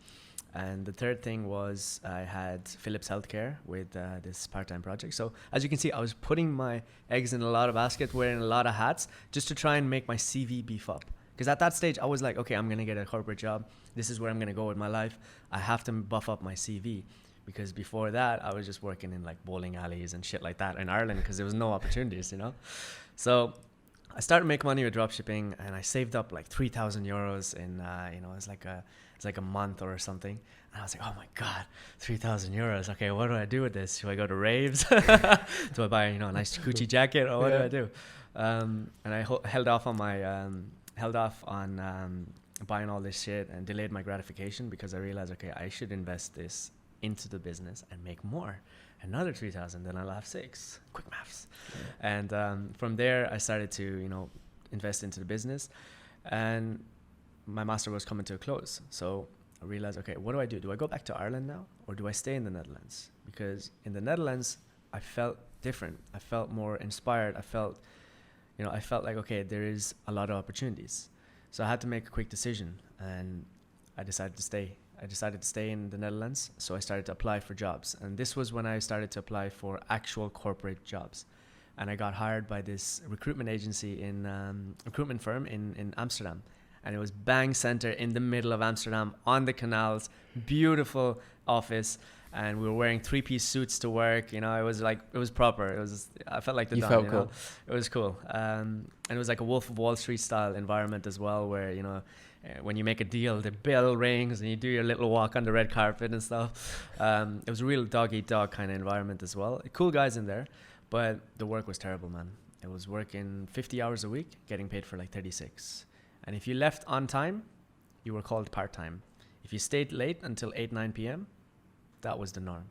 And the third thing was I had Philips Healthcare with this part-time project. So as you can see, I was putting my eggs in a lot of baskets, wearing a lot of hats, just to try and make my CV beef up. Because at that stage, I was like, okay, I'm going to get a corporate job. This is where I'm going to go with my life. I have to buff up my CV. Because before that, I was just working in like bowling alleys and shit like that in Ireland, because there was no opportunities, So I started making money with dropshipping, and I saved up like 3,000 euros in, it's like a month or something. And I was like, oh my God, 3,000 euros. Okay, what do I do with this? Do I go to raves? Do I buy, a nice Gucci jacket, or what do I do? And I held off on buying all this shit and delayed my gratification, because I realized, okay, I should invest this into the business and make more. Another 3,000, then I'll have 6. Quick maths. Yeah. And from there, I started to, invest into the business. And my master was coming to a close. So I realized, okay, what do I do? Do I go back to Ireland now, or do I stay in the Netherlands? Because in the Netherlands, I felt different. I felt more inspired. I felt like, okay, there is a lot of opportunities. So I had to make a quick decision, and I decided to stay. I decided to stay in the Netherlands, so I started to apply for jobs. And this was when I started to apply for actual corporate jobs. And I got hired by this recruitment agency recruitment firm in Amsterdam. And it was bang center in the middle of Amsterdam, on the canals, beautiful office. And we were wearing 3-piece suits to work. It was proper. I felt like the Don. Felt cool. It was cool. And it was like a Wolf of Wall Street style environment as well, where, when you make a deal, the bell rings and you do your little walk on the red carpet and stuff. It was a real dog-eat-dog kind of environment as well. Cool guys in there, but the work was terrible, man. It was working 50 hours a week, getting paid for like 36. And if you left on time, you were called part-time. If you stayed late until 8, 9 p.m., that was the norm.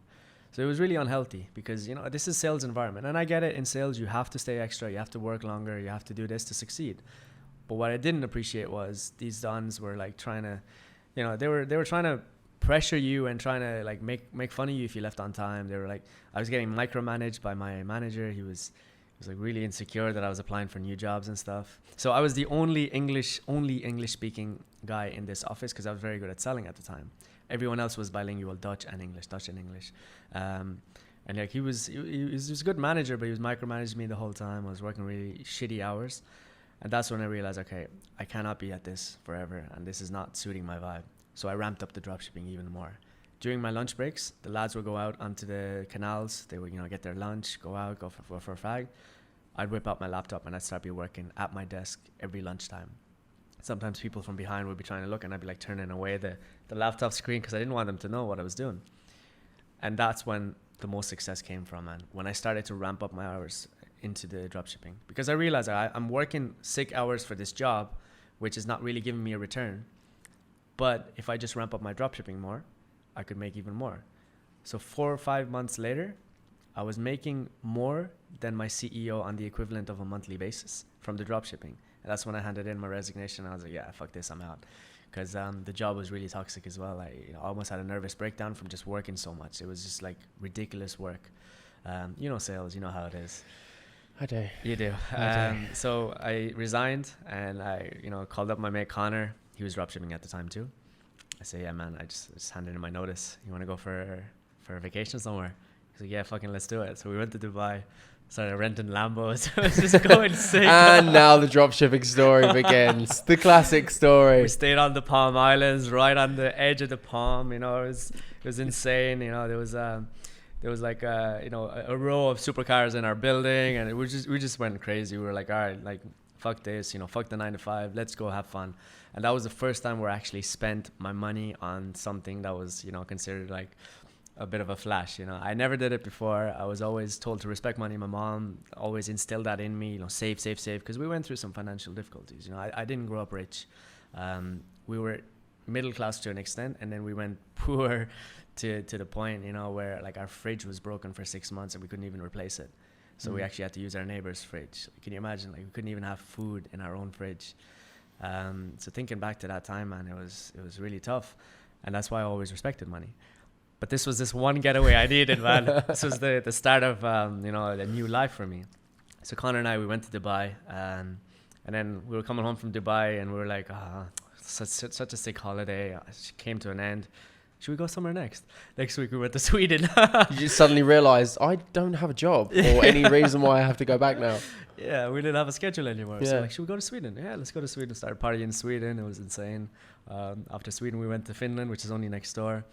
So it was really unhealthy, because, this is sales environment. And I get it, in sales, you have to stay extra, you have to work longer, you have to do this to succeed. But what I didn't appreciate was these dons were like trying to, they were trying to pressure you and trying to like make fun of you if you left on time. They were like, I was getting micromanaged by my manager. He was like really insecure that I was applying for new jobs and stuff. So I was the only English speaking guy in this office, because I was very good at selling at the time. Everyone else was bilingual, Dutch and English. And like he was a good manager, but he was micromanaging me the whole time. I was working really shitty hours. And that's when I realized, okay, I cannot be at this forever, and this is not suiting my vibe. So I ramped up the dropshipping even more. During my lunch breaks, the lads would go out onto the canals. They would, get their lunch, go out, go for a fag. I'd whip out my laptop and I'd start be working at my desk every lunchtime. Sometimes people from behind would be trying to look, and I'd be like turning away the laptop screen, because I didn't want them to know what I was doing. And that's when the most success came from, and when I started to ramp up my hours into the dropshipping, because I realized I'm working sick hours for this job, which is not really giving me a return. But if I just ramp up my dropshipping more, I could make even more. So 4 or 5 months later, I was making more then my CEO on the equivalent of a monthly basis from the dropshipping. And that's when I handed in my resignation. I was like, yeah, fuck this, I'm out. Because the job was really toxic as well. I almost had a nervous breakdown from just working so much. It was just like ridiculous work. You know sales, you know how it is. I do. You do. So I resigned, and I called up my mate Connor. He was dropshipping at the time too. I say, yeah, man, I just handed in my notice. You want to go for a vacation somewhere? He's like, yeah, fucking let's do it. So we went to Dubai. Started renting Lambos. It was just going sick. And now the dropshipping story begins. The classic story. We stayed on the Palm Islands, right on the edge of the palm. It was insane. There was like a row of supercars in our building, and we just went crazy. We were like, all right, like fuck this, fuck the 9 to 5. Let's go have fun. And that was the first time where I actually spent my money on something that was considered like a bit of a flash. I never did it before. I was always told to respect money. My mom always instilled that in me, save, because we went through some financial difficulties. I didn't grow up rich. We were middle class to an extent, and then we went poor to the point, where like our fridge was broken for 6 months and we couldn't even replace it. So we actually had to use our neighbor's fridge. Can you imagine? Like, we couldn't even have food in our own fridge. So thinking back to that time, man, it was really tough. And that's why I always respected money. But this was this one getaway I needed, man. This was the start of, a new life for me. So Connor and I, we went to Dubai, and then we were coming home from Dubai, and we were like, such a sick holiday. It came to an end. Should we go somewhere next? Next week we went to Sweden. You just suddenly realised, I don't have a job or any reason why I have to go back now. Yeah, we didn't have a schedule anymore. Yeah. So like, should we go to Sweden? Yeah, let's go to Sweden. Started partying in Sweden. It was insane. After Sweden, we went to Finland, which is only next door.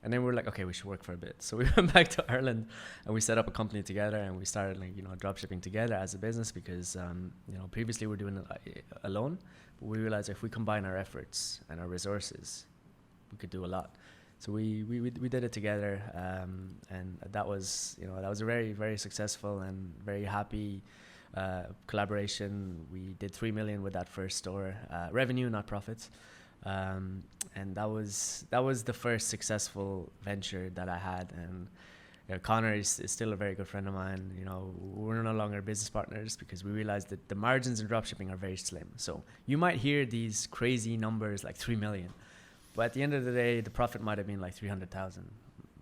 And then we were like, okay, we should work for a bit. So we went back to Ireland, and we set up a company together, and we started dropshipping together as a business because, previously we were doing it alone. But we realized if we combine our efforts and our resources, we could do a lot. So we did it together, and that was a very, very successful and very happy collaboration. We did 3 million with that first store, revenue, not profits. And that was the first successful venture that I had. And Connor is still a very good friend of mine. We're no longer business partners because we realized that the margins in dropshipping are very slim. So you might hear these crazy numbers like 3 million, but at the end of the day, the profit might have been like 300,000,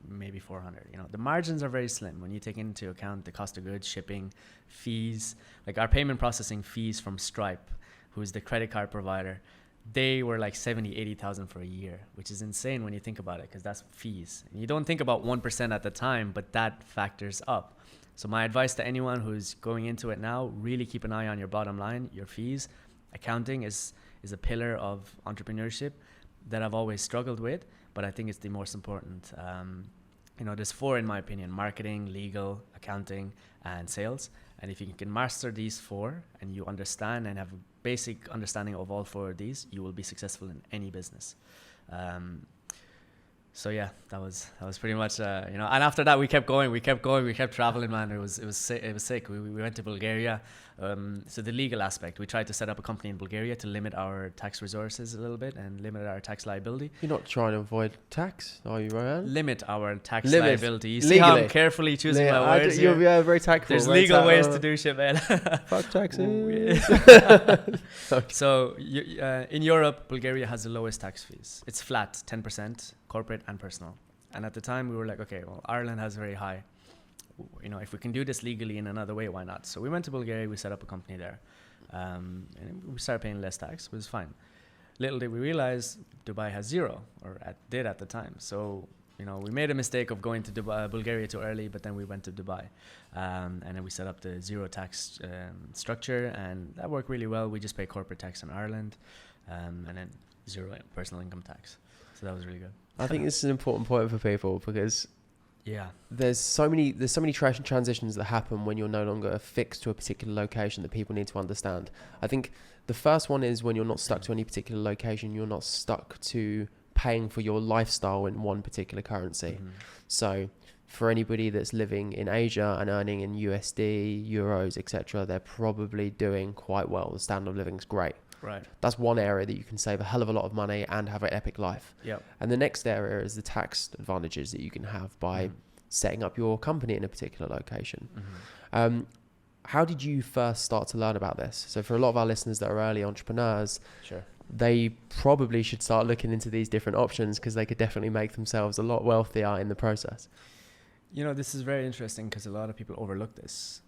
maybe 400. The margins are very slim when you take into account the cost of goods, shipping, fees. Like our payment processing fees from Stripe, who is the credit card provider, they were like 70,000-80,000 for a year, which is insane when you think about it, because that's fees. And you don't think about 1% at the time, but that factors up. So my advice to anyone who's going into it now, really keep an eye on your bottom line, your fees. Accounting is a pillar of entrepreneurship that I've always struggled with, but I think it's the most important. There's 4 in my opinion: marketing, legal, accounting, and sales. And if you can master these 4 and you understand and have a basic understanding of all 4 of these, you will be successful in any business. So yeah, that was pretty much, and after that we kept going, we kept traveling, man. It was sick. We went to Bulgaria. So the legal aspect, we tried to set up a company in Bulgaria to limit our tax resources a little bit and limit our tax liability. You're not trying to avoid tax, are you, Rohan? Limit our tax liability. You see how I'm carefully choosing my words here? You're very tactful. There's legal ways to do shit, man. Fuck taxes. So in Europe, Bulgaria has the lowest tax fees. It's flat, 10%, corporate and personal. And at the time we were like, okay, well, Ireland has very high. If we can do this legally in another way, why not? So we went to Bulgaria, we set up a company there. And we started paying less tax. It was fine. Little did we realize Dubai has 0, or did at the time. So, we made a mistake of going to Bulgaria too early, but then we went to Dubai. And then we set up the 0 tax structure, and that worked really well. We just pay corporate tax in Ireland, and then 0 personal income tax. So that was really good. I think this is an important point for people because there's so many transitions that happen when you're no longer fixed to a particular location that people need to understand. I think the first one is when you're not stuck to any particular location, you're not stuck to paying for your lifestyle in one particular currency. Mm-hmm. So for anybody that's living in Asia and earning in USD, euros, etc., they're probably doing quite well. The standard of living is great. Right. That's one area that you can save a hell of a lot of money and have an epic life. Yep. And the next area is the tax advantages that you can have by setting up your company in a particular location. How did you first start to learn about this? So for a lot of our listeners that are early entrepreneurs, Sure. they probably should start looking into these different options because they could definitely make themselves a lot wealthier in the process. You know, this is very interesting because a lot of people overlook this.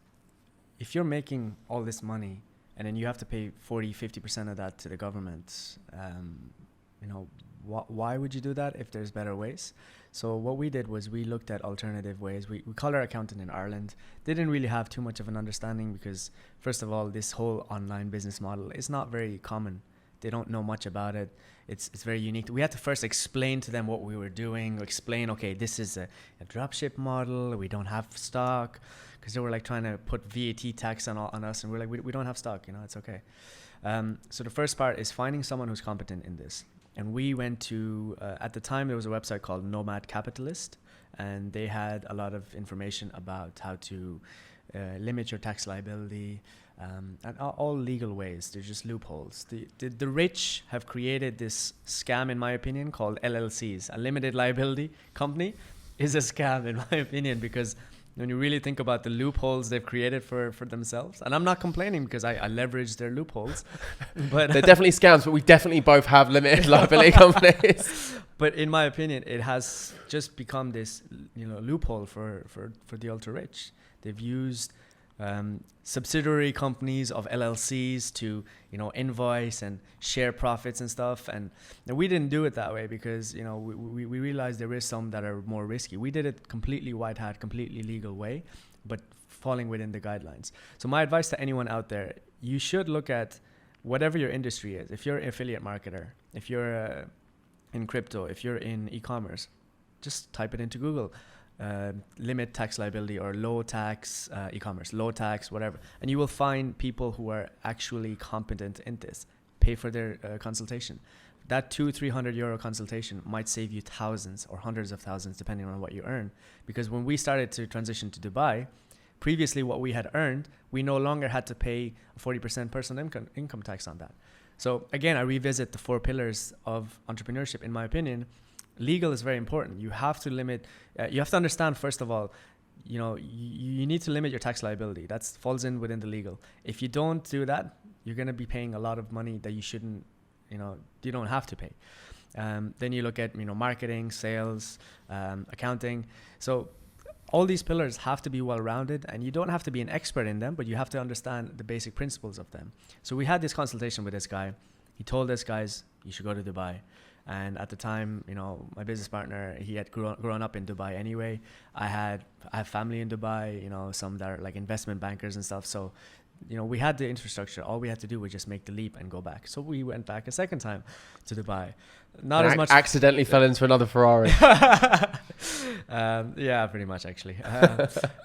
If you're making all this money and then you have to pay 40-50% of that to the government, you know, why would you do that if there's better ways? So what we did was we looked at alternative ways. We called our accountant in Ireland. They didn't really have too much of an understanding because, first of all, this whole online business model is not very common. They don't know much about it. It's very unique. We had to first explain to them what we were doing, explain, okay, this is a dropship model. We don't have stock, because they were like trying to put VAT tax on us. And we're like, we don't have stock, you know, it's okay. So the first part is finding someone who's competent in this. And we went to, at the time, there was a website called Nomad Capitalist, and they had a lot of information about how to limit your tax liability, and all legal ways. There's just loopholes. The rich have created this scam, in my opinion, called LLCs. A limited liability company is a scam, in my opinion, because when you really think about the loopholes they've created for themselves, and I'm not complaining because I leverage their loopholes, but they're definitely scams, but we definitely both have limited liability companies. But in my opinion, it has just become this, you know, loophole for the ultra rich. They've used subsidiary companies of LLCs to, you know, invoice and share profits and stuff. And we didn't do it that way because, you know, we realized there is some that are more risky. We did it completely white hat, completely legal way, but falling within the guidelines. So my advice to anyone out there, you should look at whatever your industry is. If you're an affiliate marketer, if you're in crypto, if you're in e-commerce, just type it into Google. Limit tax liability or low tax e-commerce, low tax, whatever. And you will find people who are actually competent in this. Pay for their consultation. That €200-300 consultation might save you thousands or hundreds of thousands, depending on what you earn. Because when we started to transition to Dubai, previously what we had earned, we no longer had to pay a 40% personal income tax on that. So again, I revisit the 4 pillars of entrepreneurship, in my opinion. Legal is very important. You have to limit, you have to understand, first of all, you know, you need to limit your tax liability. That falls in within the legal. If you don't do that, you're going to be paying a lot of money that you shouldn't, you know, you don't have to pay. Then you look at, you know, marketing, sales, accounting. So all these pillars have to be well-rounded, and you don't have to be an expert in them, but you have to understand the basic principles of them. So we had this consultation with this guy. He told us, guys, you should go to Dubai. And at the time, you know, my business partner, he had grown up in Dubai anyway. I have family in Dubai, you know, some that are like investment bankers and stuff. So, you know, we had the infrastructure. All we had to do was just make the leap and go back. So we went back a second time to Dubai. Not as much. Accidentally fell into another Ferrari. Yeah, pretty much actually.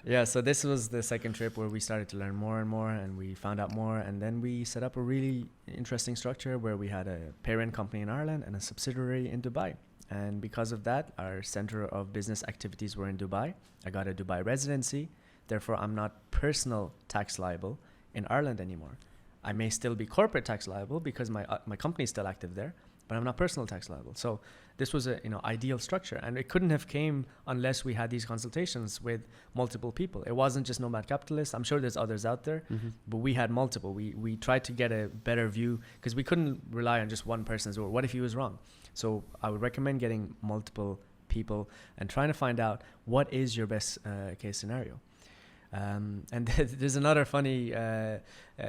Yeah, so this was the second trip where we started to learn more and more, and we found out more. And then we set up a really interesting structure where we had a parent company in Ireland and a subsidiary in Dubai. And because of that, our center of business activities were in Dubai. I got a Dubai residency. Therefore, I'm not personal tax liable in Ireland anymore. I may still be corporate tax liable because my company is still active there, but I'm not personal tax liable. So this was a, you know, ideal structure, and it couldn't have came unless we had these consultations with multiple people. It wasn't just Nomad Capitalist. I'm sure there's others out there, but we had multiple. We tried to get a better view because we couldn't rely on just one person's word. What if he was wrong? So I would recommend getting multiple people and trying to find out what is your best case scenario. And there's another funny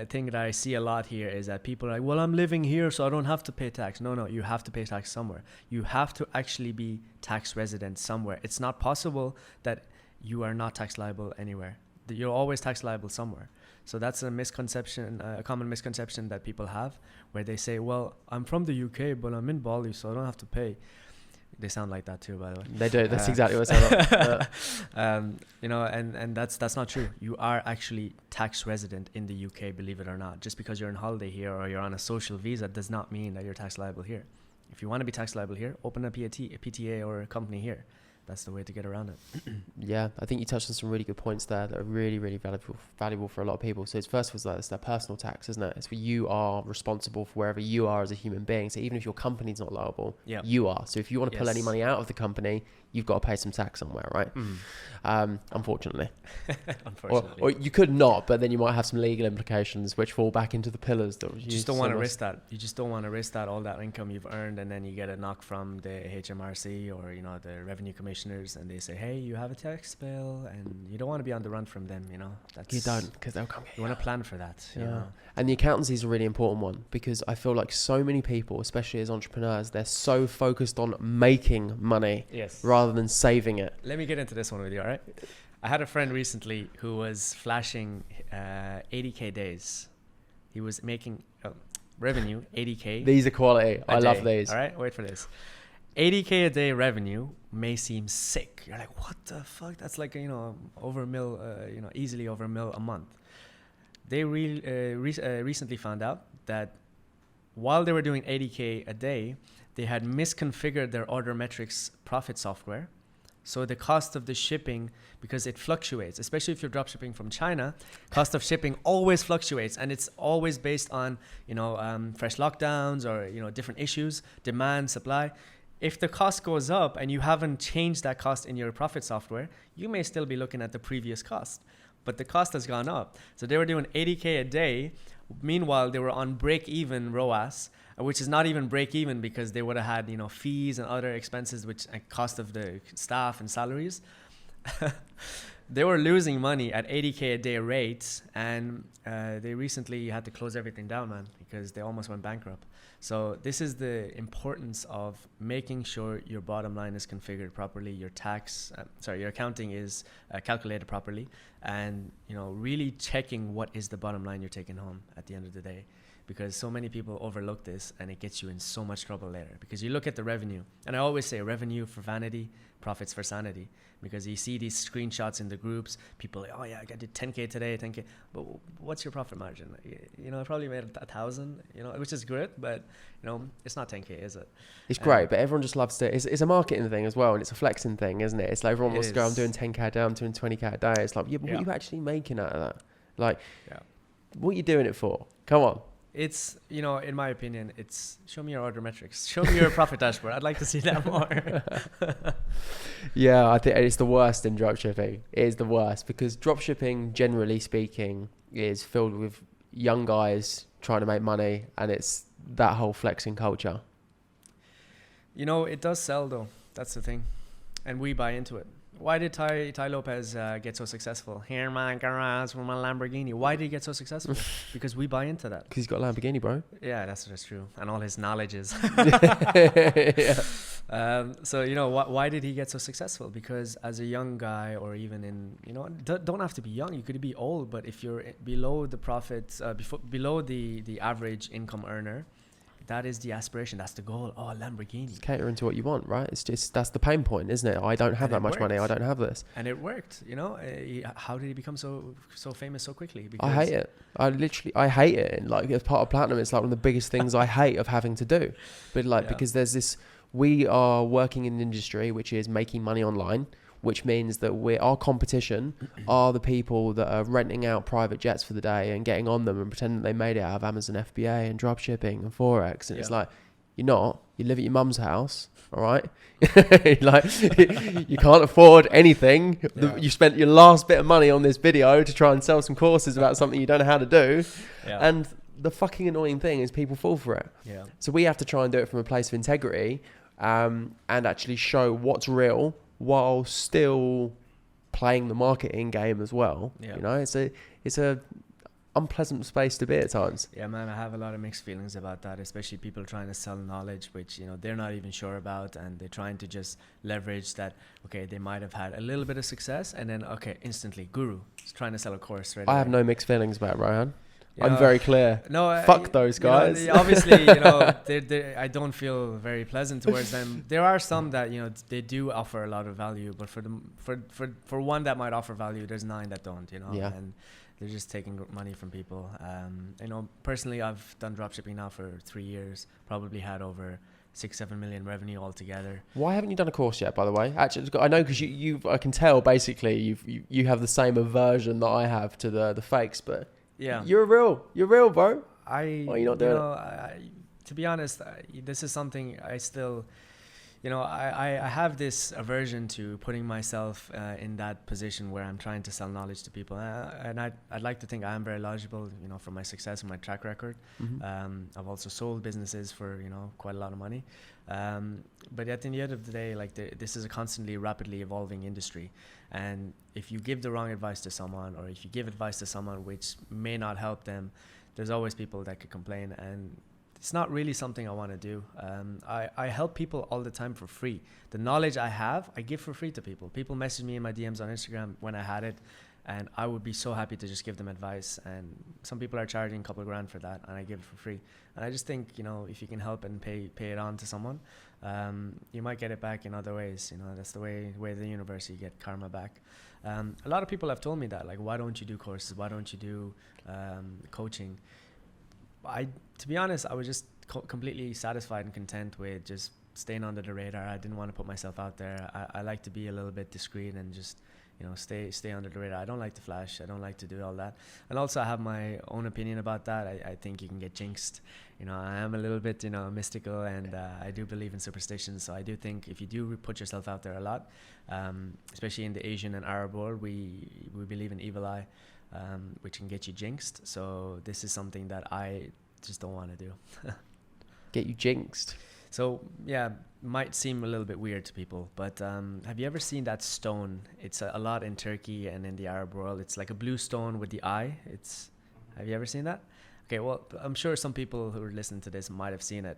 thing that I see a lot here is that people are like, well, I'm living here, so I don't have to pay tax. No, you have to pay tax somewhere. You have to actually be tax resident somewhere. It's not possible that you are not tax liable anywhere. You're always tax liable somewhere. So that's a misconception, a common misconception that people have, where they say, well, I'm from the UK, but I'm in Bali, so I don't have to pay. They sound like that too, by the way. They do. That's exactly what I said. You know, and that's not true. You are actually tax resident in the UK, believe it or not. Just because you're on holiday here or you're on a social visa does not mean that you're tax liable here. If you want to be tax liable here, open a PTA or a company here. That's the way to get around it. Yeah, I think you touched on some really good points there that are really, really valuable for a lot of people. So it's first was like, it's that personal tax, isn't it? It's where you are responsible for wherever you are as a human being. So even if your company's not liable, you are. So if you want to pull any money out of the company, you've got to pay some tax somewhere, right? Unfortunately. Unfortunately. Or you could not, but then you might have some legal implications which fall back into the pillars that you just don't want to risk that. You just don't want to risk that, all that income you've earned, and then you get a knock from the HMRC or, you know, the revenue commissioners, and they say, hey, you have a tax bill, and you don't want to be on the run from them, you know. You don't, because they'll come get you. Want to plan for that, you know. And the accountancy is a really important one, because I feel like so many people, especially as entrepreneurs, they're so focused on making money rather than saving it. Let me get into this one with you, all right? I had a friend recently who was flashing 80K days. He was making revenue, 80K. These are quality. I love these. All right, wait for this. 80K a day revenue may seem sick. You're like, what the fuck? That's like, you know, over a mil, you know, easily over a mil a month. They recently found out that while they were doing 80K a day, they had misconfigured their order metrics profit software. So the cost of the shipping, because it fluctuates, especially if you're dropshipping from China, cost of shipping always fluctuates, and it's always based on, you know, fresh lockdowns or, you know, different issues, demand, supply. If the cost goes up and you haven't changed that cost in your profit software, you may still be looking at the previous cost, but the cost has gone up. So they were doing 80K a day. Meanwhile, they were on break-even ROAS, which is not even break-even because they would have had, you know, fees and other expenses, which cost of the staff and salaries. They were losing money at 80K a day rates, and they recently had to close everything down, man, because they almost went bankrupt. So this is the importance of making sure your bottom line is configured properly, your your accounting is calculated properly, and, you know, really checking what is the bottom line you're taking home at the end of the day. Because so many people overlook this, and it gets you in so much trouble later. Because you look at the revenue, and I always say revenue for vanity, profits for sanity. Because you see these screenshots in the groups, people are like, oh yeah, I did 10K today, 10K. But what's your profit margin? You know, I probably made 1,000, you know, which is good, but, you know, it's not 10K, is it? It's great, but everyone just loves to, it's a marketing thing as well, and it's a flexing thing, isn't it? It's like everyone wants to go, I'm doing 10K a day, I'm doing 20K a day. It's like, yeah, but what are you actually making out of that? Like, what are you doing it for? Come on. It's, you know, in my opinion, it's show me your order metrics. Show me your profit dashboard. I'd like to see that more. Yeah, I think it's the worst in dropshipping. It is the worst because dropshipping, generally speaking, is filled with young guys trying to make money, and it's that whole flexing culture. You know, it does sell though. That's the thing. And we buy into it. Why did Ty Lopez get so successful? Here in my garage with my Lamborghini. Why did he get so successful? Because we buy into that. Because he's got a Lamborghini, bro. Yeah, that's true. And all his knowledges. Yeah. So, you know, why did he get so successful? Because as a young guy, or even in, you know, don't have to be young. You could be old. But if you're below the profits, below the average income earner, that is the aspiration. That's the goal. Oh, Lamborghini. It's catering to what you want, right? It's just, that's the pain point, isn't it? I don't have that much money. I don't have this. And it worked, you know. How did he become so famous so quickly? Because I hate it. I hate it. And like, as part of Platinum, it's like one of the biggest things I hate of having to do. But like, because there's this, we are working in an industry which is making money online, which means that our competition are the people that are renting out private jets for the day and getting on them and pretending they made it out of Amazon FBA and dropshipping and Forex. And it's like, you're not. You live at your mum's house, all right? Like, you can't afford anything. You spent your last bit of money on this video to try and sell some courses about something you don't know how to do. And the fucking annoying thing is people fall for it. So we have to try and do it from a place of integrity and actually show what's real, while still playing the marketing game as well. You know, it's a unpleasant space to be at times. Yeah, man, I have a lot of mixed feelings about that, especially people trying to sell knowledge which, you know, they're not even sure about, and they're trying to just leverage that. Okay, they might have had a little bit of success, and then instantly guru is trying to sell a course right I away. have no mixed feelings about Rohan. I'm very clear. No, fuck those guys. You know, obviously, you know, I don't feel very pleasant towards them. There are some that, you know, they do offer a lot of value, but for one that might offer value, there's 9 that don't. You know, and they're just taking money from people. You know, personally, I've done dropshipping now for 3 years. Probably had over 6-7 million revenue altogether. Why haven't you done a course yet, by the way? Actually, I know because I can tell basically you have the same aversion that I have to the fakes, but. Yeah, you're real, bro. Why are you not doing it? To be honest, this is something I still, I have this aversion to putting myself in that position where I'm trying to sell knowledge to people. And I'd like to think I am very knowledgeable, from my success and my track record. I've also sold businesses for, quite a lot of money. But at the end of the day, this is a constantly rapidly evolving industry. And if you give the wrong advice to someone, or if you give advice to someone which may not help them, there's always people that could complain. And it's not really something I want to do. I help people all the time for free. The knowledge I have, I give for free to people. People message me in my DMs on Instagram when I had it, and I would be so happy to just give them advice. And some people are charging a couple of grand for that, and I give it for free. And I just think, if you can help and pay it on to someone, you might get it back in other ways. That's the way of the universe, you get karma back. A lot of people have told me that, why don't you do courses? Why don't you do coaching? To be honest, I was just completely satisfied and content with just staying under the radar. I didn't want to put myself out there. I like to be a little bit discreet and just, stay under the radar. I don't like to flash. I don't like to do all that. And also I have my own opinion about that. I think you can get jinxed. I am a little bit, mystical, and I do believe in superstitions. So I do think if you do put yourself out there a lot, especially in the Asian and Arab world, we believe in evil eye. Which can get you jinxed. So this is something that I just don't want to do. Get you jinxed. So yeah, might seem a little bit weird to people, but have you ever seen that stone? It's a lot in Turkey and in the Arab world. It's like a blue stone with the eye. Have you ever seen that? Okay, well, I'm sure some people who are listening to this might have seen it.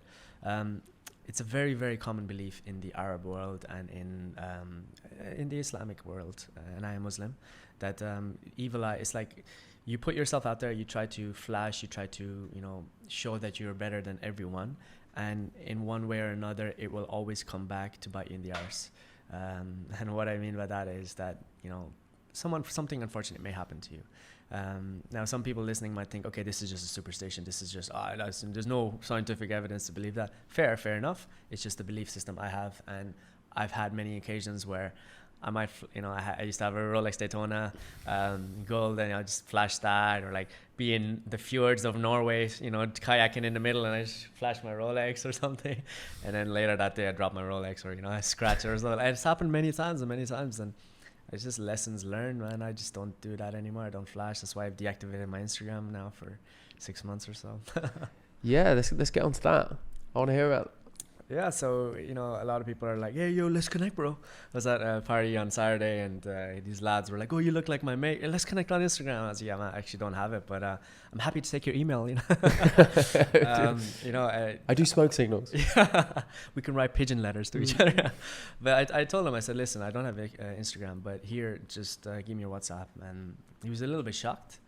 It's a very, very common belief in the Arab world and in the Islamic world, and I am Muslim, that evil eye is like you put yourself out there, you try to flash, you try to, show that you're better than everyone, and in one way or another, it will always come back to bite you in the arse. And what I mean by that is that, something unfortunate may happen to you. Now, some people listening might think, okay, this is just a superstition. This is just, there's no scientific evidence to believe that. Fair enough. It's just the belief system I have. And I've had many occasions where I might, I used to have a Rolex Daytona gold, and I'll just flash that, or be in the fjords of Norway, kayaking in the middle, and I just flash my Rolex or something. And then later that day I drop my Rolex, or, I scratch it or something. And it's happened many times. And it's just lessons learned, man. I just don't do that anymore. I don't flash. That's why I've deactivated my Instagram now for 6 months or so. Yeah, let's get on to that. I want to hear about it. Yeah, so, a lot of people are like, hey, yo, let's connect, bro. I was at a party on Saturday, and these lads were like, oh, you look like my mate. Let's connect on Instagram. I was like, yeah, man, I actually don't have it, but I'm happy to take your email, I do smoke signals. Yeah, we can write pigeon letters to each other. But I told him, I said, listen, I don't have Instagram, but here, just give me your WhatsApp. And he was a little bit shocked.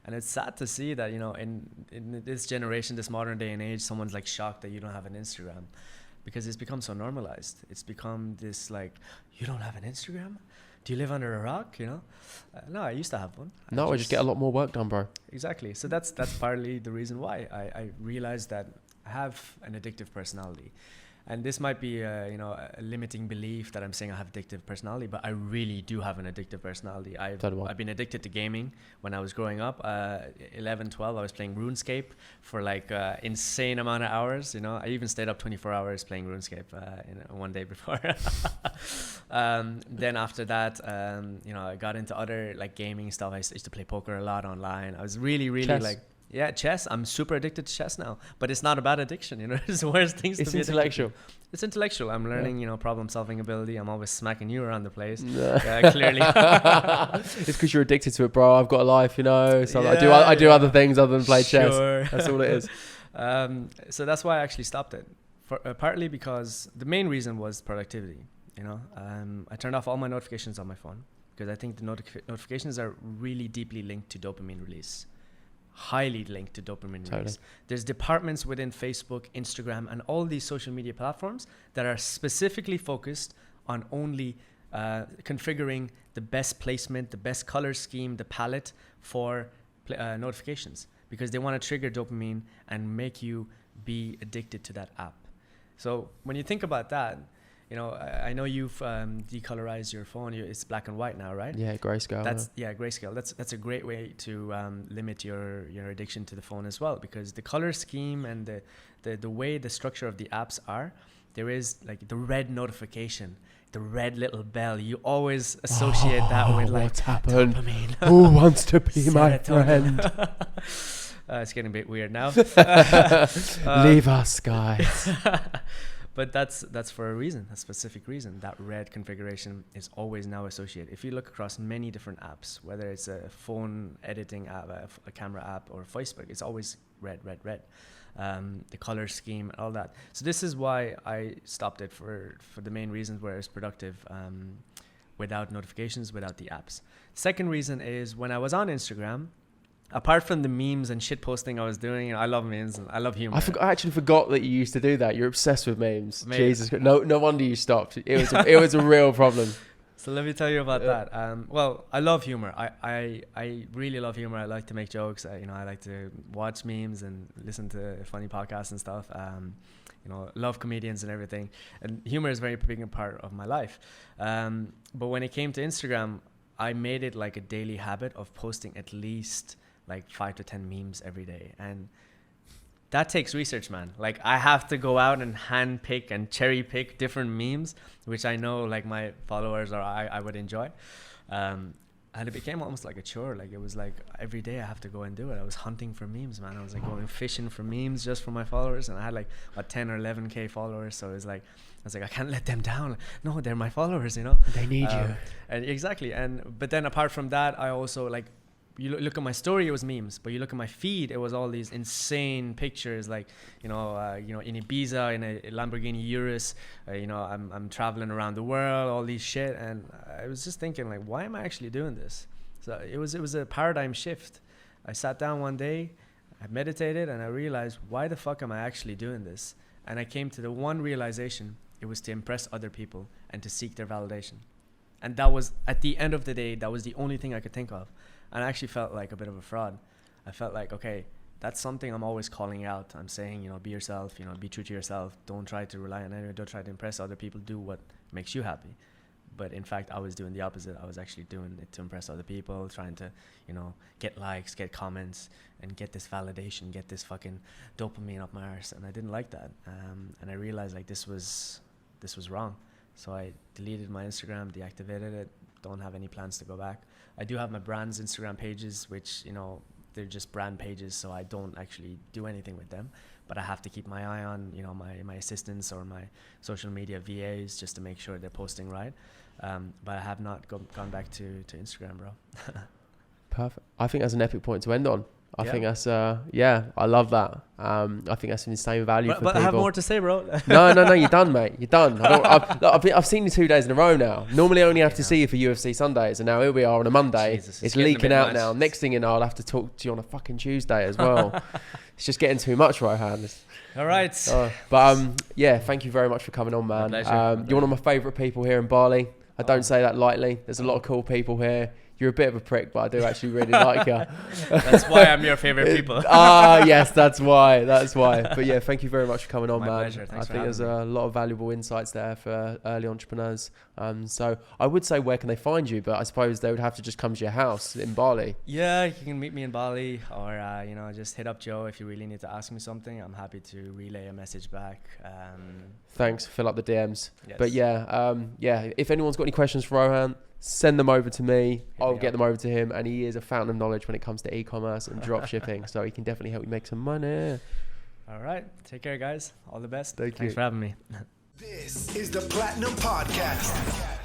And it's sad to see that, in this generation, this modern day and age, someone's shocked that you don't have an Instagram, because it's become so normalized. It's become this you don't have an Instagram? Do you live under a rock? No, I used to have one. I just get a lot more work done, bro. Exactly. So that's partly the reason why I realized that I have an addictive personality. And this might be a limiting belief that I'm saying I have addictive personality, but I really do have an addictive personality. I've been addicted to gaming when I was growing up. 11, 12, I was playing RuneScape for insane amount of hours. I even stayed up 24 hours playing RuneScape one day before. Then after that, I got into other gaming stuff. I used to play poker a lot online. I was really, really chess. Yeah, chess. I'm super addicted to chess now, but it's not a bad addiction. It's the worst things to be intellectual. It's intellectual. I'm learning, problem solving ability. I'm always smacking you around the place. Clearly. It's because you're addicted to it, bro. I've got a life, So I do other things other than play chess. That's all it is. So that's why I actually stopped it. Partly because the main reason was productivity. I turned off all my notifications on my phone because I think the notifications are really deeply linked to dopamine release. Highly linked to dopamine release. There's departments within Facebook, Instagram, and all these social media platforms that are specifically focused on only configuring the best placement, the best color scheme, the palette for notifications, because they want to trigger dopamine and make you be addicted to that app. So when you think about that, I know you've decolorized your phone. It's black and white now, right? Yeah, grayscale. Grayscale. That's a great way to limit your addiction to the phone as well, because the color scheme and the way the structure of the apps are, there is like the red notification, the red little bell. You always associate that with like what's happened? dopamine. Who wants to be my friend? It's getting a bit weird now. Leave us, guys. But that's for a reason, a specific reason. That red configuration is always now associated. If you look across many different apps, whether it's a phone editing app, a camera app, or Facebook, it's always red, red, red. The color scheme, all that. So this is why I stopped it for the main reasons where it's productive, without notifications, without the apps. Second reason is when I was on Instagram, apart from the memes and shit posting I was doing, I love memes and I love humor. I actually forgot that you used to do that. You're obsessed with memes. Mate. Jesus, no wonder you stopped. It was a real problem. So let me tell you about that. Well, I love humor. I really love humor. I like to make jokes. I like to watch memes and listen to funny podcasts and stuff. Love comedians and everything. And humor is a very big part of my life. But when it came to Instagram, I made it like a daily habit of posting at least like 5 to 10 memes every day. And that takes research, man. Like I have to go out and hand pick and cherry pick different memes, which I know like my followers or I would enjoy. And it became almost like a chore. Like it was like every day I have to go and do it. I was hunting for memes, man. I was like going fishing for memes just for my followers. And I had like 10 or 11K followers. So it's like, I was like, I can't let them down. No, they're my followers, They need you. And exactly. But then apart from that, I also like, you look at my story, it was memes. But you look at my feed, it was all these insane pictures, like in Ibiza in a Lamborghini Urus. I'm traveling around the world, all these shit, and I was just thinking, like, why am I actually doing this? So it was a paradigm shift. I sat down one day, I meditated, and I realized, why the fuck am I actually doing this? And I came to the one realization: it was to impress other people and to seek their validation. And that was, at the end of the day, that was the only thing I could think of. And I actually felt like a bit of a fraud. I felt like, okay, that's something I'm always calling out. I'm saying, be yourself, be true to yourself. Don't try to rely on anyone. Don't try to impress other people. Do what makes you happy. But in fact, I was doing the opposite. I was actually doing it to impress other people, trying to, get likes, get comments, and get this validation, get this fucking dopamine up my arse. And I didn't like that. And I realized like this was wrong. So I deleted my Instagram, deactivated it. Don't have any plans to go back. I do have my brand's Instagram pages, which, they're just brand pages, so I don't actually do anything with them. But I have to keep my eye on, my assistants or my social media VAs just to make sure they're posting right. But I have not gone back to Instagram, bro. Perfect. I think that's an epic point to end on. I think that's, I love that. I think that's insane value for people. But I have more to say, bro. No, you're done, mate. You're done. I've seen you 2 days in a row now. Normally I only have to see you for UFC Sundays, and now here we are on a Monday. Jesus, it's leaking out now. Next thing you know, I'll have to talk to you on a fucking Tuesday as well. It's just getting too much, Rohan. All right. Thank you very much for coming on, man. You're one of my favourite people here in Bali. I don't say that lightly. There's a lot of cool people here. You're a bit of a prick, but I do actually really like you. That's why I'm your favorite people. Yes, that's why. But yeah, thank you very much for coming on, man. Pleasure. Thanks I think there's a lot of valuable insights there for early entrepreneurs. So I would say, where can they find you? But I suppose they would have to just come to your house in Bali. Yeah, you can meet me in Bali, or just hit up Joe if you really need to ask me something. I'm happy to relay a message back. Thanks. Fill up the DMs. Yes. But if anyone's got any questions for Rohan, send them over to me. I'll get them over to him, and he is a fountain of knowledge when it comes to e-commerce and dropshipping. So he can definitely help you make some money. All right, take care, guys. All the best. Thanks for having me. This is the Platinum Podcast.